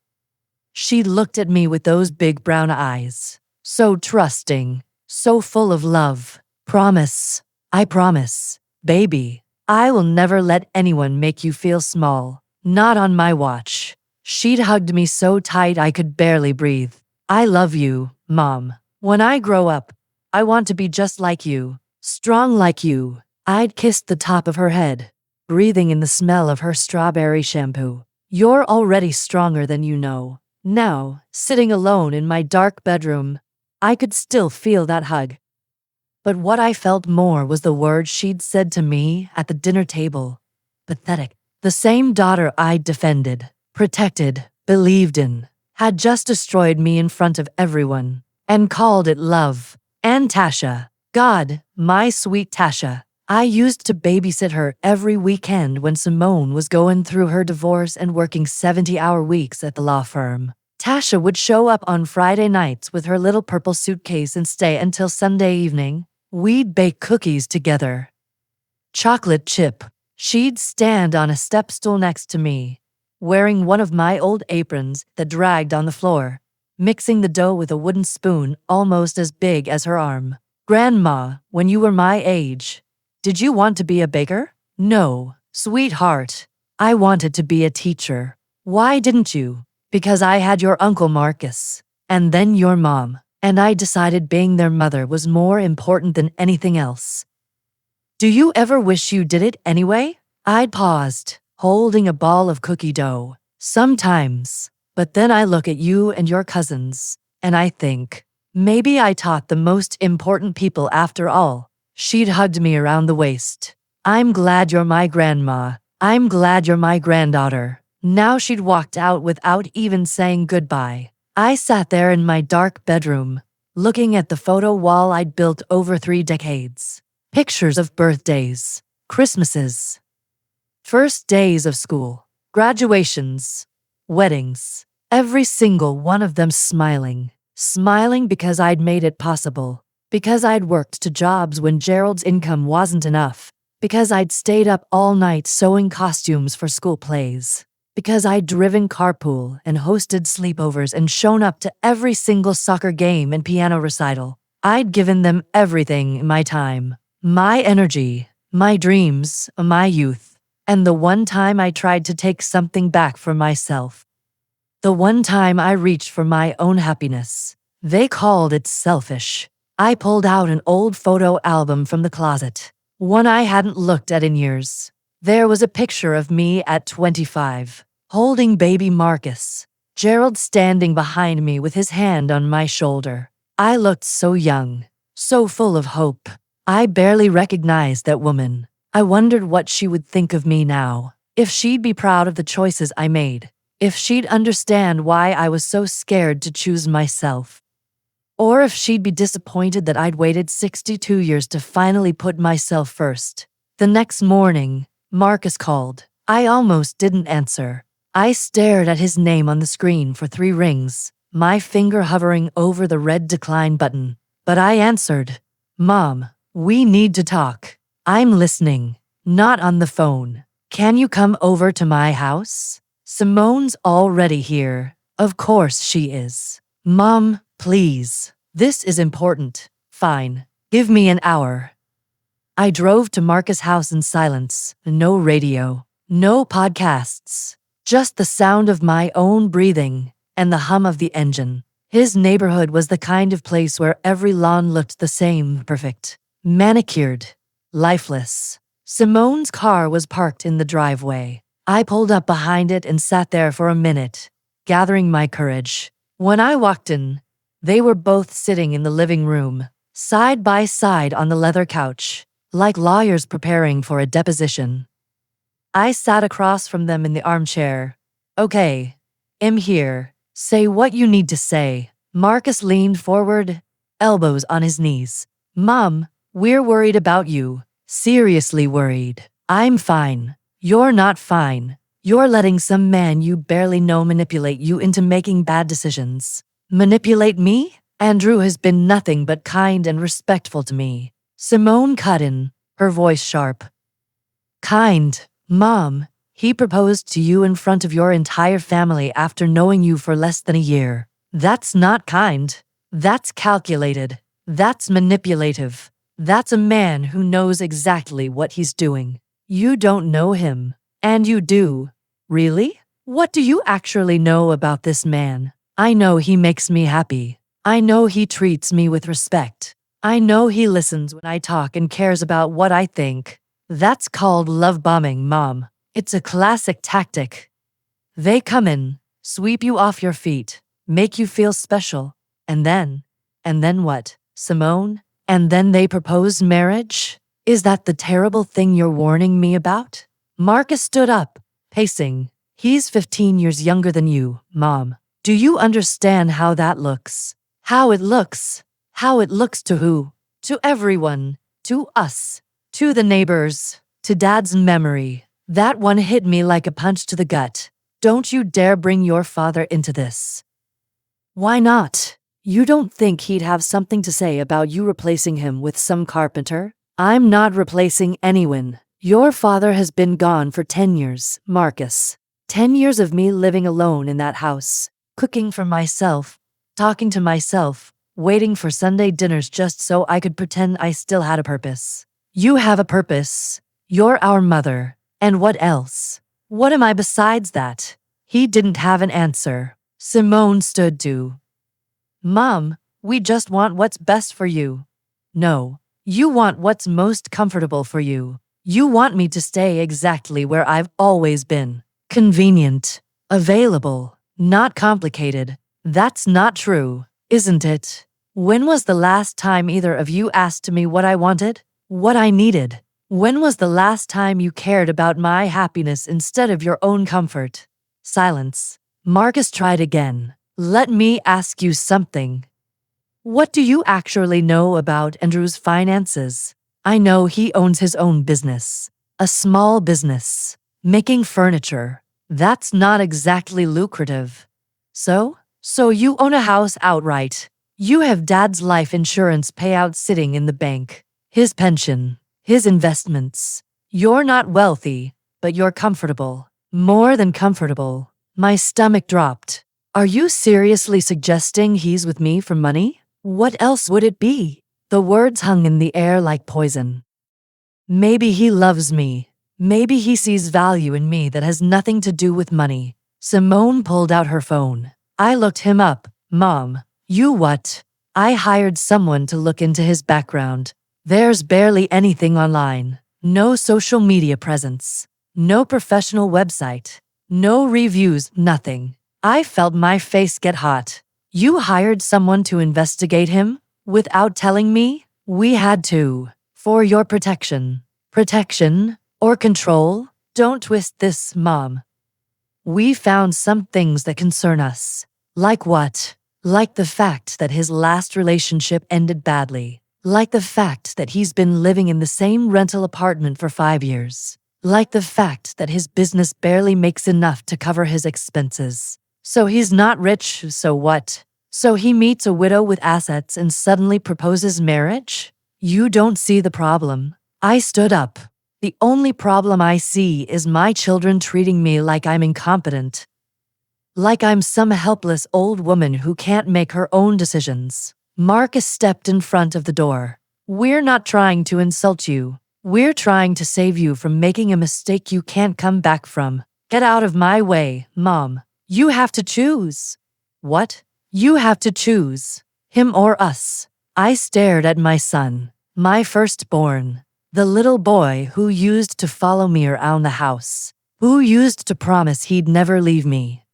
[SPEAKER 1] She looked at me with those big brown eyes. so trusting, so full of love. Promise, I promise, baby, I will never let anyone make you feel small. Not on my watch. She'd hugged me so tight I could barely breathe. I love you, Mom. When I grow up, I want to be just like you, strong like you. I'd kissed the top of her head, breathing in the smell of her strawberry shampoo. You're already stronger than you know. Now, sitting alone in my dark bedroom, I could still feel that hug. But what I felt more was the words she'd said to me at the dinner table. Pathetic. The same daughter I'd defended, protected, believed in, had just destroyed me in front of everyone, and called it love. And Tasha, God, my sweet Tasha. I used to babysit her every weekend when Simone was going through her divorce and working 70-hour weeks at the law firm. Tasha would show up on Friday nights with her little purple suitcase and stay until Sunday evening. We'd bake cookies together. Chocolate chip. She'd stand on a step stool next to me, wearing one of my old aprons that dragged on the floor, mixing the dough with a wooden spoon almost as big as her arm. Grandma, when you were my age, did you want to be a baker? No, sweetheart. I wanted to be a teacher. Why didn't you? Because I had your Uncle Marcus, and then your mom, and I decided being their mother was more important than anything else. Do you ever wish you did it anyway? I'd paused, holding a ball of cookie dough. Sometimes, but then I look at you and your cousins, and I think, maybe I taught the most important people after all. She'd hugged me around the waist. I'm glad you're my grandma. I'm glad you're my granddaughter. Now she'd walked out without even saying goodbye. I sat there in my dark bedroom, looking at the photo wall I'd built over 3 decades. Pictures of birthdays, Christmases, first days of school, graduations, weddings, every single one of them smiling. Smiling because I'd made it possible, because I'd worked 2 jobs when Gerald's income wasn't enough, because I'd stayed up all night sewing costumes for school plays, because I'd driven carpool and hosted sleepovers and shown up to every single soccer game and piano recital. I'd given them everything in my time. My energy, my dreams, my youth, and the one time I tried to take something back for myself. The one time I reached for my own happiness. They called it selfish. I pulled out an old photo album from the closet, one I hadn't looked at in years. There was a picture of me at 25, holding baby Marcus, Gerald standing behind me with his hand on my shoulder. I looked so young, so full of hope. I barely recognized that woman. I wondered what she would think of me now, if she'd be proud of the choices I made, if she'd understand why I was so scared to choose myself, or if she'd be disappointed that I'd waited 62 years to finally put myself first. The next morning, Marcus called. I almost didn't answer. I stared at his name on the screen for 3 rings, my finger hovering over the red decline button. But I answered. Mom, we need to talk. I'm listening. Not on the phone. Can you come over to my house? Simone's already here. Of course she is. Mom, please. This is important. Fine. Give me an hour. I drove to Marcus' house in silence. No radio. No podcasts. Just the sound of my own breathing and the hum of the engine. His neighborhood was the kind of place where every lawn looked the same, perfect. Manicured, lifeless. Simone's car was parked in the driveway. I pulled up behind it and sat there for a minute, gathering my courage. When I walked in, they were both sitting in the living room, side by side on the leather couch, like lawyers preparing for a deposition. I sat across from them in the armchair. Okay, I'm here. Say what you need to say. Marcus leaned forward, elbows on his knees. Mom, we're worried about you. Seriously worried. I'm fine. You're not fine. You're letting some man you barely know manipulate you into making bad decisions. Manipulate me? Andrew has been nothing but kind and respectful to me. Simone cut in, her voice sharp. Kind? Mom, he proposed to you in front of your entire family after knowing you for less than a year. That's not kind. That's calculated. That's manipulative. That's a man who knows exactly what he's doing. You don't know him. And you do. Really? What do you actually know about this man? I know he makes me happy. I know he treats me with respect. I know he listens when I talk and cares about what I think. That's called love bombing, Mom. It's a classic tactic. They come in, sweep you off your feet, make you feel special, and then what, Simone? And then they propose marriage? Is that the terrible thing you're warning me about? Marcus stood up, pacing. He's 15 years younger than you, Mom. Do you understand how that looks? How it looks? How it looks to who? To everyone. To us. To the neighbors. To Dad's memory. That one hit me like a punch to the gut. Don't you dare bring your father into this. Why not? You don't think he'd have something to say about you replacing him with some carpenter? I'm not replacing anyone. Your father has been gone for 10 years, Marcus. 10 years of me living alone in that house, cooking for myself, talking to myself, waiting for Sunday dinners just so I could pretend I still had a purpose. You have a purpose. You're our mother. And what else? What am I besides that? He didn't have an answer. Simone stood to. Mom, we just want what's best for you. No, you want what's most comfortable for you. You want me to stay exactly where I've always been. Convenient. Available. Not complicated. That's not true, isn't it? When was the last time either of you asked me what I wanted? What I needed? When was the last time you cared about my happiness instead of your own comfort? Silence. Marcus tried again. Let me ask you something. What do you actually know about Andrew's finances? I know he owns his own business. A small business. Making furniture. That's not exactly lucrative. So you own a house outright. You have Dad's life insurance payout sitting in the bank. His pension. His investments. You're not wealthy, but you're comfortable. More than comfortable. My stomach dropped. Are you seriously suggesting he's with me for money? What else would it be? The words hung in the air like poison. Maybe he loves me. Maybe he sees value in me that has nothing to do with money. Simone pulled out her phone. I looked him up. Mom, you what? I hired someone to look into his background. There's barely anything online. No social media presence. No professional website. No reviews, nothing. I felt my face get hot. You hired someone to investigate him? Without telling me? We had to. For your protection. Protection? Or control? Don't twist this, Mom. We found some things that concern us. Like what? Like the fact that his last relationship ended badly. Like the fact that he's been living in the same rental apartment for 5 years. Like the fact that his business barely makes enough to cover his expenses. So he's not rich, so what? So he meets a widow with assets and suddenly proposes marriage? You don't see the problem. I stood up. The only problem I see is my children treating me like I'm incompetent. Like I'm some helpless old woman who can't make her own decisions. Marcus stepped in front of the door. We're not trying to insult you. We're trying to save you from making a mistake you can't come back from. Get out of my way, Mom. You have to choose. What? You have to choose. Him or us. I stared at my son, my firstborn. The little boy who used to follow me around the house. Who used to promise he'd never leave me.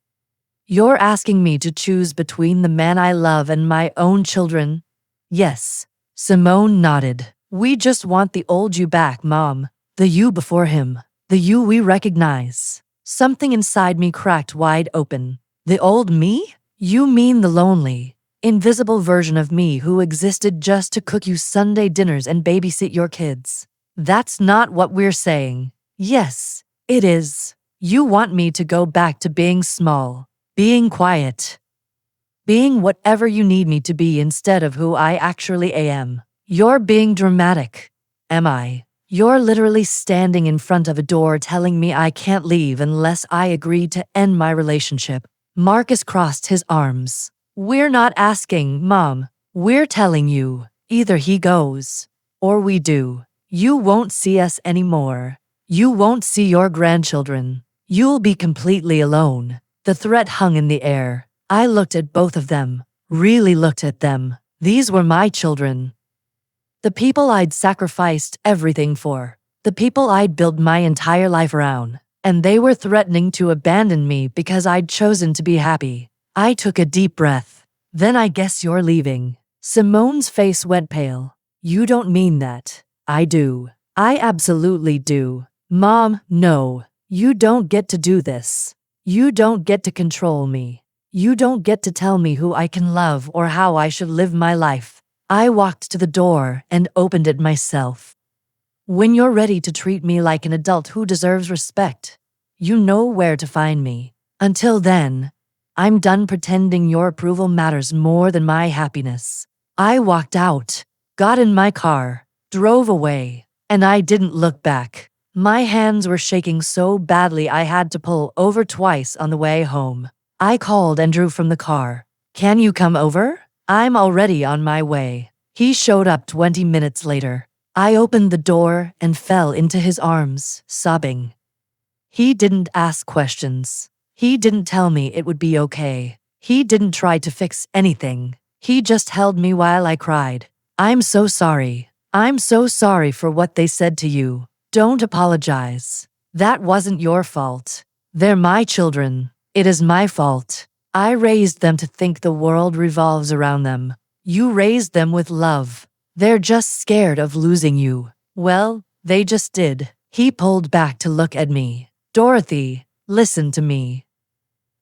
[SPEAKER 1] You're asking me to choose between the man I love and my own children? Yes. Simone nodded. We just want the old you back, Mom. The you before him. The you we recognize. Something inside me cracked wide open. The old me? You mean the lonely, invisible version of me who existed just to cook you Sunday dinners and babysit your kids. That's not what we're saying. Yes, it is. You want me to go back to being small, being quiet, being whatever you need me to be instead of who I actually am. You're being dramatic. Am I? You're literally standing in front of a door telling me I can't leave unless I agree to end my relationship. Marcus crossed his arms. We're not asking, Mom. We're telling you. Either he goes, or we do. You won't see us anymore. You won't see your grandchildren. You'll be completely alone. The threat hung in the air. I looked at both of them. Really looked at them. These were my children. The people I'd sacrificed everything for. The people I'd built my entire life around. And they were threatening to abandon me because I'd chosen to be happy. I took a deep breath. Then I guess you're leaving. Simone's face went pale. You don't mean that. I do. I absolutely do. Mom, no. You don't get to do this. You don't get to control me. You don't get to tell me who I can love or how I should live my life. I walked to the door and opened it myself. When you're ready to treat me like an adult who deserves respect, you know where to find me. Until then, I'm done pretending your approval matters more than my happiness. I walked out, got in my car, drove away, and I didn't look back. My hands were shaking so badly I had to pull over twice on the way home. I called Andrew from the car. Can you come over? I'm already on my way. He showed up 20 minutes later. I opened the door and fell into his arms, sobbing. He didn't ask questions. He didn't tell me it would be okay. He didn't try to fix anything. He just held me while I cried. I'm so sorry. I'm so sorry for what they said to you. Don't apologize. That wasn't your fault. They're my children. It is my fault. I raised them to think the world revolves around them. You raised them with love. They're just scared of losing you. Well, they just did. He pulled back to look at me. Dorothy, listen to me.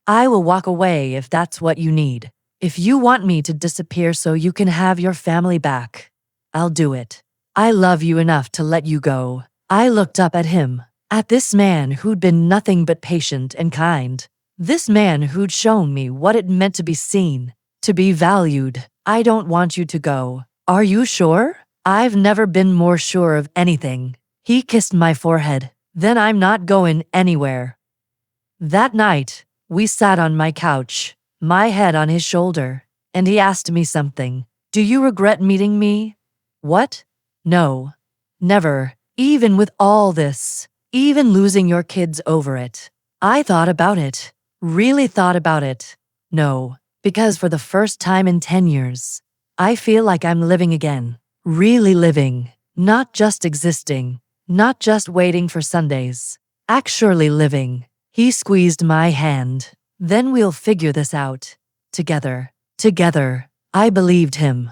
[SPEAKER 1] I will walk away if that's what you need. If you want me to disappear so you can have your family back, I'll do it. I love you enough to let you go. I looked up at him, at this man who'd been nothing but patient and kind. This man who'd shown me what it meant to be seen, to be valued. I don't want you to go. Are you sure? I've never been more sure of anything. He kissed my forehead. Then I'm not going anywhere. That night, we sat on my couch, my head on his shoulder, and he asked me something. Do you regret meeting me? What? No. Never. Even with all this. Even losing your kids over it. I thought about it. Really thought about it. No. Because for the first time in 10 years, I feel like I'm living again. Really living. Not just existing. Not just waiting for Sundays. Actually living. He squeezed my hand. Then we'll figure this out. Together. Together. I believed him.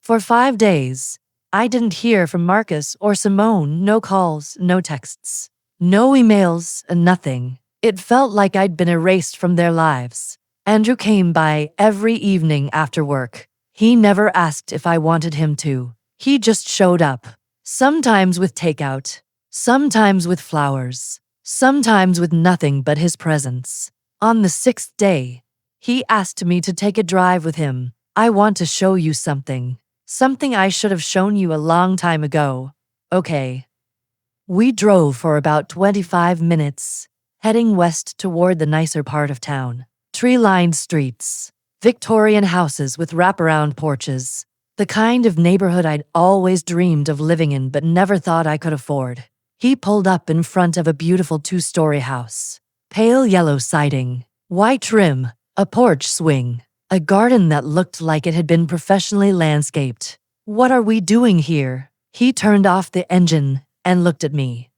[SPEAKER 1] For 5 days, I didn't hear from Marcus or Simone. No calls, no texts. No emails, nothing. It felt like I'd been erased from their lives. Andrew came by every evening after work. He never asked if I wanted him to. He just showed up. Sometimes with takeout. Sometimes with flowers. Sometimes with nothing but his presence. On the 6th day, he asked me to take a drive with him. I want to show you something. Something I should have shown you a long time ago. Okay. We drove for about 25 minutes, heading west toward the nicer part of town. Tree-lined streets, Victorian houses with wraparound porches, the kind of neighborhood I'd always dreamed of living in but never thought I could afford. He pulled up in front of a beautiful 2-story house. Pale yellow siding, white trim, a porch swing, a garden that looked like it had been professionally landscaped. What are we doing here? He turned off the engine and looked at me.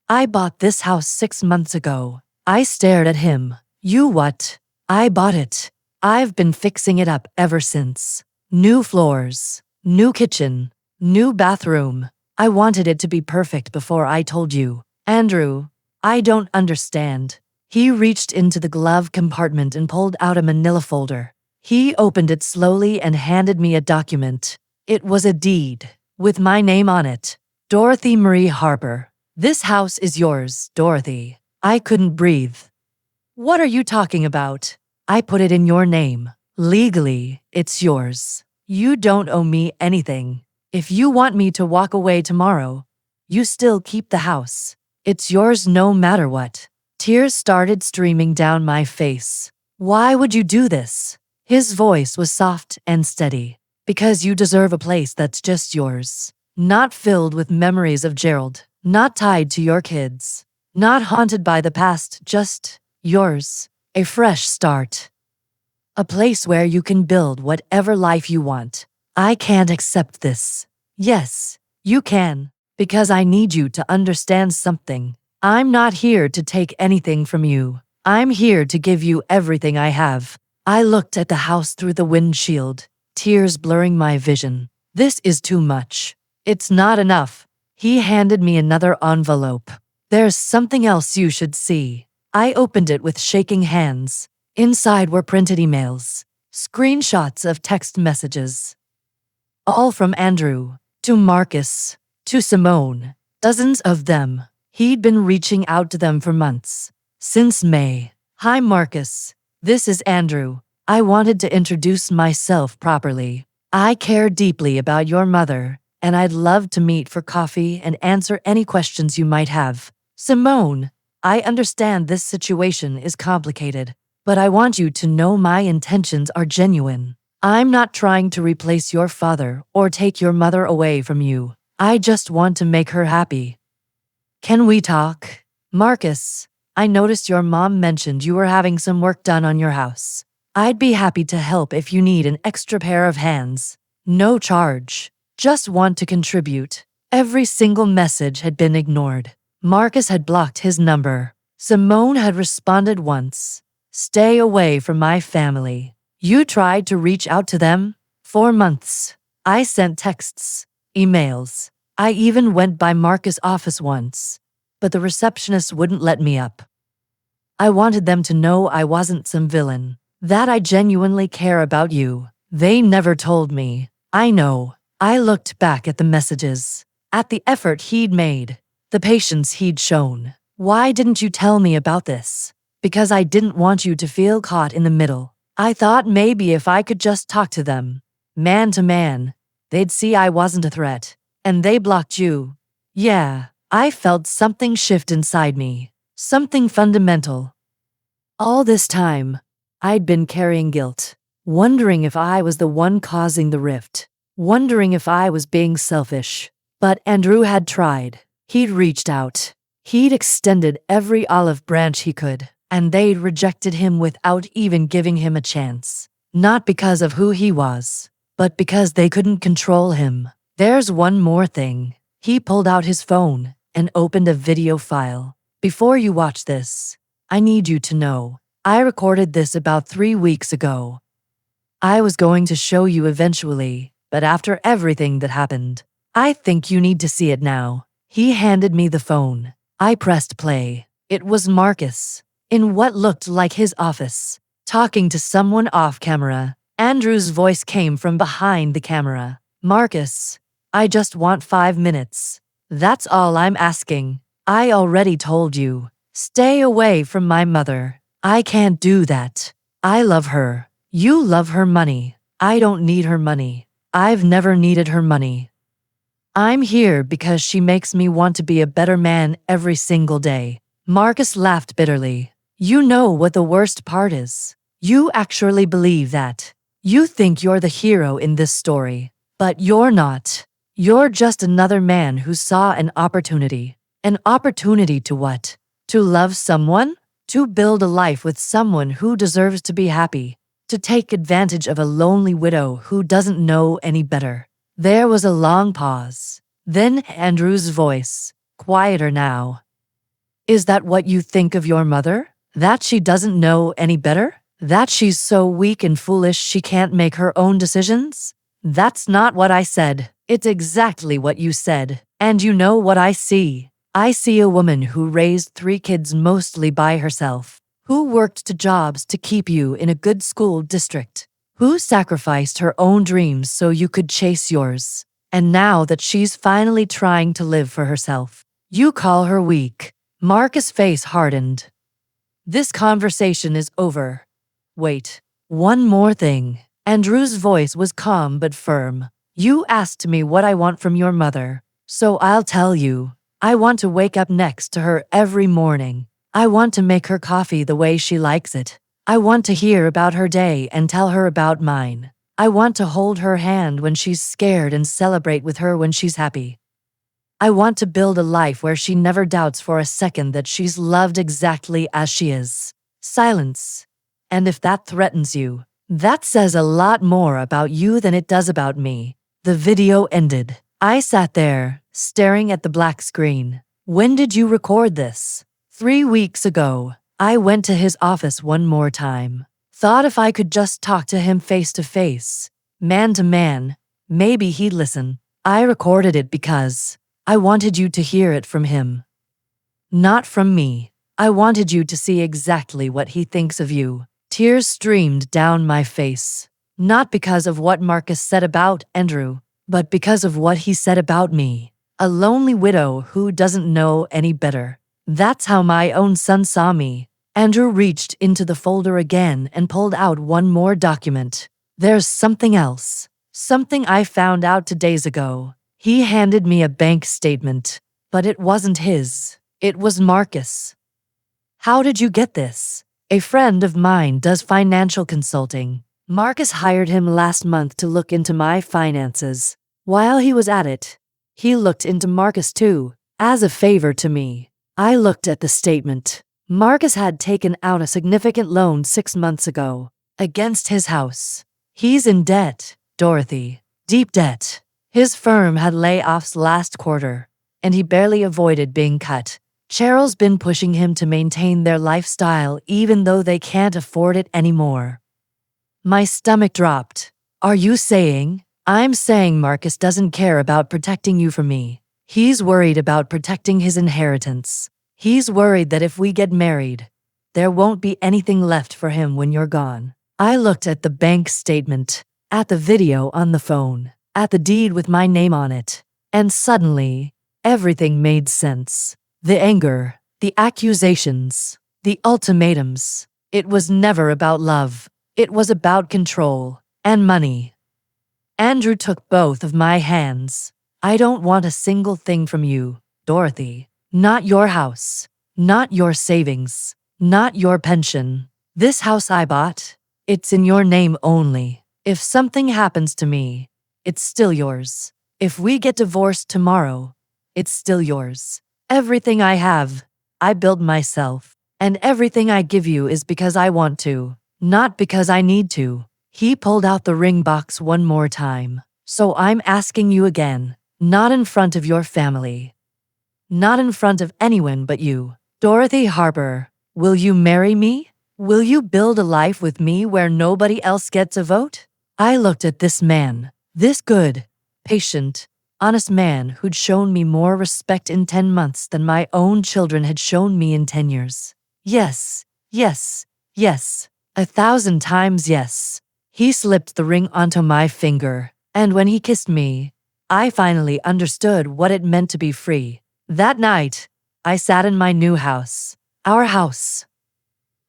[SPEAKER 1] I bought this house 6 months ago. I stared at him. You what? I bought it. I've been fixing it up ever since. New floors, new kitchen, new bathroom. I wanted it to be perfect before I told you. Andrew, I don't understand. He reached into the glove compartment and pulled out a manila folder. He opened it slowly and handed me a document. It was a deed, with my name on it. Dorothy Marie Harper. This house is yours, Dorothy. I couldn't breathe. What are you talking about? I put it in your name. Legally, it's yours. You don't owe me anything. If you want me to walk away tomorrow, you still keep the house. It's yours no matter what. Tears started streaming down my face. Why would you do this? His voice was soft and steady. Because you deserve a place that's just yours. Not filled with memories of Gerald. Not tied to your kids. Not haunted by the past, just yours. A fresh start. A place where you can build whatever life you want. I can't accept this. Yes, you can. Because I need you to understand something. I'm not here to take anything from you. I'm here to give you everything I have. I looked at the house through the windshield, tears blurring my vision. This is too much. It's not enough. He handed me another envelope. There's something else you should see. I opened it with shaking hands. Inside were printed emails, screenshots of text messages. All from Andrew, to Marcus, to Simone, dozens of them. He'd been reaching out to them for months. Since May. Hi Marcus, this is Andrew. I wanted to introduce myself properly. I care deeply about your mother, and I'd love to meet for coffee and answer any questions you might have. Simone, I understand this situation is complicated, but I want you to know my intentions are genuine. I'm not trying to replace your father or take your mother away from you. I just want to make her happy. Can we talk? Marcus, I noticed your mom mentioned you were having some work done on your house. I'd be happy to help if you need an extra pair of hands. No charge. Just want to contribute. Every single message had been ignored. Marcus had blocked his number. Simone had responded once. Stay away from my family. You tried to reach out to them? 4 months. I sent texts, emails. I even went by Marcus' office once, but the receptionist wouldn't let me up. I wanted them to know I wasn't some villain, that I genuinely care about you. They never told me. I know. I looked back at the messages, at the effort he'd made, the patience he'd shown. Why didn't you tell me about this? Because I didn't want you to feel caught in the middle. I thought maybe if I could just talk to them, man to man, they'd see I wasn't a threat. And they blocked you. Yeah, I felt something shift inside me. Something fundamental. All this time, I'd been carrying guilt, wondering if I was the one causing the rift, wondering if I was being selfish. But Andrew had tried. He'd reached out. He'd extended every olive branch he could, and they'd rejected him without even giving him a chance. Not because of who he was, but because they couldn't control him. There's one more thing. He pulled out his phone and opened a video file. Before you watch this, I need you to know, I recorded this about 3 weeks ago. I was going to show you eventually, but after everything that happened, I think you need to see it now. He handed me the phone. I pressed play. It was Marcus, in what looked like his office, talking to someone off camera. Andrew's voice came from behind the camera. Marcus, I just want 5 minutes. That's all I'm asking. I already told you. Stay away from my mother. I can't do that. I love her. You love her money. I don't need her money. I've never needed her money. I'm here because she makes me want to be a better man every single day. Marcus laughed bitterly. You know what the worst part is? You actually believe that. You think you're the hero in this story. But you're not. You're just another man who saw an opportunity. An opportunity to what? To love someone? To build a life with someone who deserves to be happy. To take advantage of a lonely widow who doesn't know any better. There was a long pause. Then Andrew's voice, quieter now. Is that what you think of your mother? That she doesn't know any better? That she's so weak and foolish she can't make her own decisions? That's not what I said. It's exactly what you said. And you know what I see? I see a woman who raised 3 kids mostly by herself, who worked 2 jobs to keep you in a good school district, who sacrificed her own dreams so you could chase yours. And now that she's finally trying to live for herself, you call her weak. Marcus' face hardened. This conversation is over. Wait, one more thing. Andrew's voice was calm but firm. You asked me what I want from your mother, so I'll tell you. I want to wake up next to her every morning. I want to make her coffee the way she likes it. I want to hear about her day and tell her about mine. I want to hold her hand when she's scared and celebrate with her when she's happy. I want to build a life where she never doubts for a second that she's loved exactly as she is. Silence. And if that threatens you, that says a lot more about you than it does about me. The video ended. I sat there, staring at the black screen. When did you record this? 3 weeks ago. I went to his office one more time. Thought if I could just talk to him face to face, man to man, maybe he'd listen. I recorded it because I wanted you to hear it from him. Not from me. I wanted you to see exactly what he thinks of you. Tears streamed down my face. Not because of what Marcus said about Andrew, but because of what he said about me. A lonely widow who doesn't know any better. That's how my own son saw me. Andrew reached into the folder again and pulled out one more document. There's something else. Something I found out 2 days ago. He handed me a bank statement, but it wasn't his. It was Marcus. How did you get this? A friend of mine does financial consulting. Marcus hired him last month to look into my finances. While he was at it, he looked into Marcus too, as a favor to me. I looked at the statement. Marcus had taken out a significant loan 6 months ago against his house. He's in debt, Dorothy. Deep debt. His firm had layoffs last quarter, and he barely avoided being cut. Cheryl's been pushing him to maintain their lifestyle even though they can't afford it anymore. My stomach dropped. Are you saying? I'm saying Marcus doesn't care about protecting you from me. He's worried about protecting his inheritance. He's worried that if we get married, there won't be anything left for him when you're gone. I looked at the bank statement, at the video on the phone, at the deed with my name on it, and suddenly, everything made sense. The anger, the accusations, the ultimatums. It was never about love. It was about control and money. Andrew took both of my hands. I don't want a single thing from you, Dorothy. Not your house, not your savings, not your pension. This house I bought, it's in your name only. If something happens to me, it's still yours. If we get divorced tomorrow, it's still yours. Everything I have, I built myself. And everything I give you is because I want to, not because I need to. He pulled out the ring box one more time. So I'm asking you again, not in front of your family. Not in front of anyone but you. Dorothy Harper, will you marry me? Will you build a life with me where nobody else gets a vote? I looked at this man, this good, patient, honest man who'd shown me more respect in 10 months than my own children had shown me in 10 years. Yes, yes, yes, 1,000 times yes. He slipped the ring onto my finger, and when he kissed me, I finally understood what it meant to be free. That night, I sat in my new house, our house.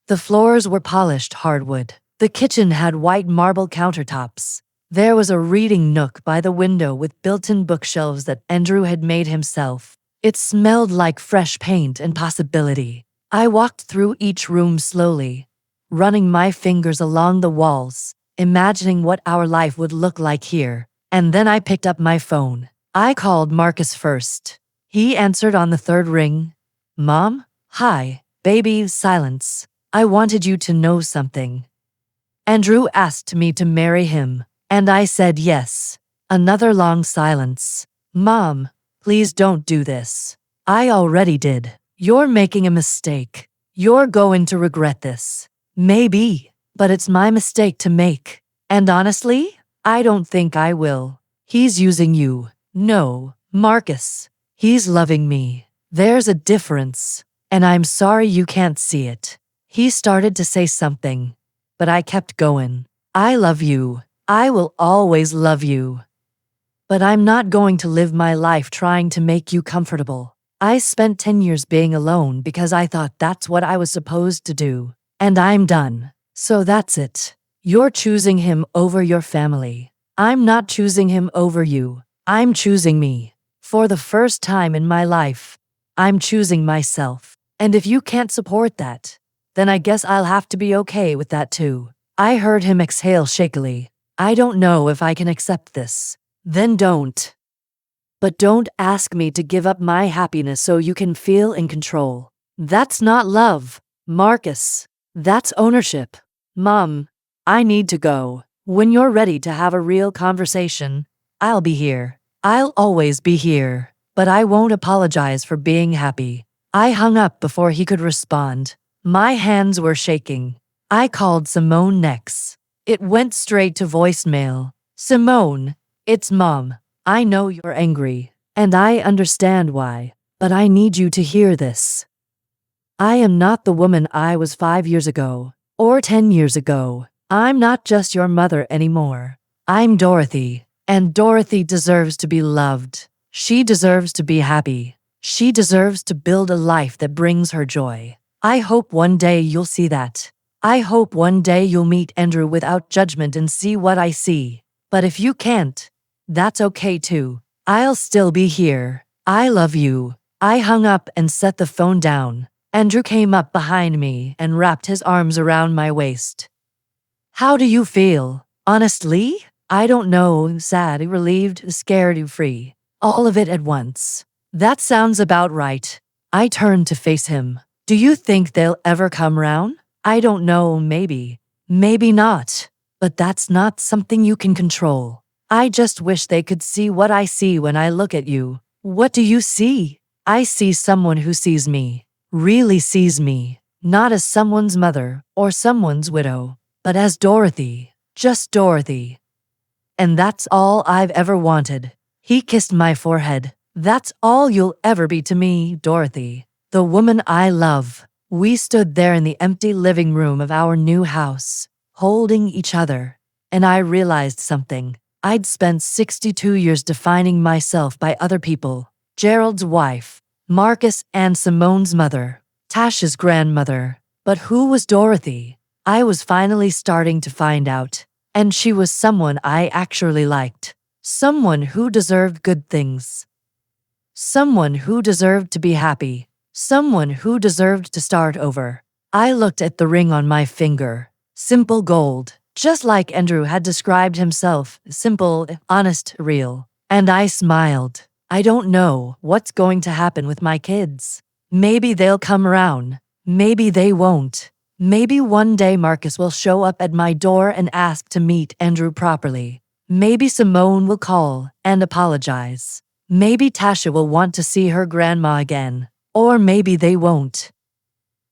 [SPEAKER 1] The floors were polished hardwood. The kitchen had white marble countertops. There was a reading nook by the window with built-in bookshelves that Andrew had made himself. It smelled like fresh paint and possibility. I walked through each room slowly, running my fingers along the walls, imagining what our life would look like here. And then I picked up my phone. I called Marcus first. He answered on the 3rd ring. Mom? Hi, baby, silence. I wanted you to know something. Andrew asked me to marry him, and I said yes. Another long silence. Mom, please don't do this. I already did. You're making a mistake. You're going to regret this. Maybe, but it's my mistake to make. And honestly, I don't think I will. He's using you. No, Marcus. He's loving me. There's a difference, and I'm sorry you can't see it. He started to say something, but I kept going. I love you. I will always love you. But I'm not going to live my life trying to make you comfortable. I spent 10 years being alone because I thought that's what I was supposed to do. And I'm done. So that's it. You're choosing him over your family. I'm not choosing him over you. I'm choosing me. For the first time in my life, I'm choosing myself. And if you can't support that, then I guess I'll have to be okay with that too. I heard him exhale shakily. I don't know if I can accept this. Then don't. But don't ask me to give up my happiness so you can feel in control. That's not love, Marcus. That's ownership. Mom, I need to go. When you're ready to have a real conversation, I'll be here. I'll always be here. But I won't apologize for being happy. I hung up before he could respond. My hands were shaking. I called Simone next. It went straight to voicemail. Simone, it's Mom. I know you're angry, and I understand why, but I need you to hear this. I am not the woman I was 5 years ago, or 10 years ago. I'm not just your mother anymore. I'm Dorothy, and Dorothy deserves to be loved. She deserves to be happy. She deserves to build a life that brings her joy. I hope one day you'll see that. I hope one day you'll meet Andrew without judgment and see what I see. But if you can't, that's okay too. I'll still be here. I love you. I hung up and set the phone down. Andrew came up behind me and wrapped his arms around my waist. How do you feel? Honestly? I don't know. Sad, relieved, scared, free. All of it at once. That sounds about right. I turned to face him. Do you think they'll ever come round? I don't know, maybe. Maybe not. But that's not something you can control. I just wish they could see what I see when I look at you. What do you see? I see someone who sees me. Really sees me. Not as someone's mother or someone's widow, but as Dorothy. Just Dorothy. And that's all I've ever wanted. He kissed my forehead. That's all you'll ever be to me, Dorothy. The woman I love. We stood there in the empty living room of our new house, holding each other. And I realized something. I'd spent 62 years defining myself by other people. Gerald's wife, Marcus and Simone's mother, Tasha's grandmother. But who was Dorothy? I was finally starting to find out. And she was someone I actually liked. Someone who deserved good things. Someone who deserved to be happy. Someone who deserved to start over. I looked at the ring on my finger. Simple gold. Just like Andrew had described himself. Simple, honest, real. And I smiled. I don't know what's going to happen with my kids. Maybe they'll come around. Maybe they won't. Maybe one day Marcus will show up at my door and ask to meet Andrew properly. Maybe Simone will call and apologize. Maybe Tasha will want to see her grandma again. Or maybe they won't.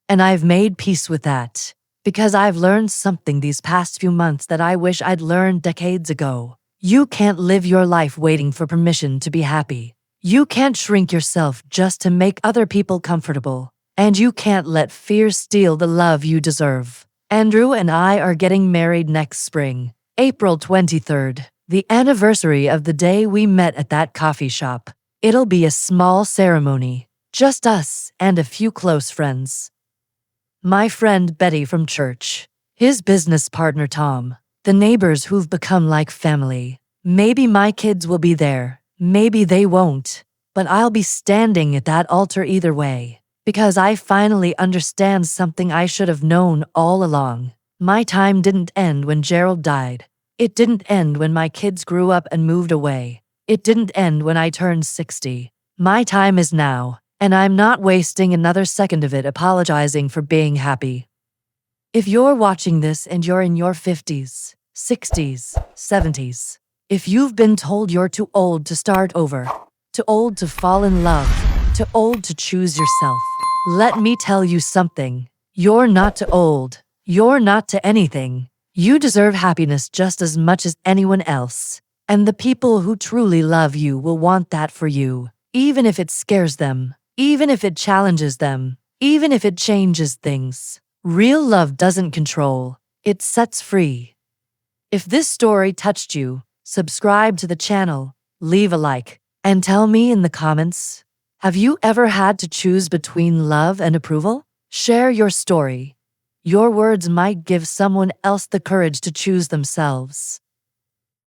[SPEAKER 1] And I've made peace with that. Because I've learned something these past few months that I wish I'd learned decades ago. You can't live your life waiting for permission to be happy. You can't shrink yourself just to make other people comfortable. And you can't let fear steal the love you deserve. Andrew and I are getting married next spring, April 23rd, the anniversary of the day we met at that coffee shop. It'll be a small ceremony. Just us and a few close friends. My friend Betty from church, his business partner Tom, the neighbors who've become like family. Maybe my kids will be there, maybe they won't, but I'll be standing at that altar either way, because I finally understand something I should have known all along. My time didn't end when Gerald died. It didn't end when my kids grew up and moved away. It didn't end when I turned 60. My time is now. And I'm not wasting another second of it apologizing for being happy. If you're watching this and you're in your 50s, 60s, 70s, if you've been told you're too old to start over, too old to fall in love, too old to choose yourself, let me tell you something. You're not too old. You're not to anything. You deserve happiness just as much as anyone else. And the people who truly love you will want that for you, even if it scares them. Even if it challenges them, even if it changes things. Real love doesn't control, it sets free. If this story touched you, subscribe to the channel, leave a like, and tell me in the comments, have you ever had to choose between love and approval? Share your story. Your words might give someone else the courage to choose themselves.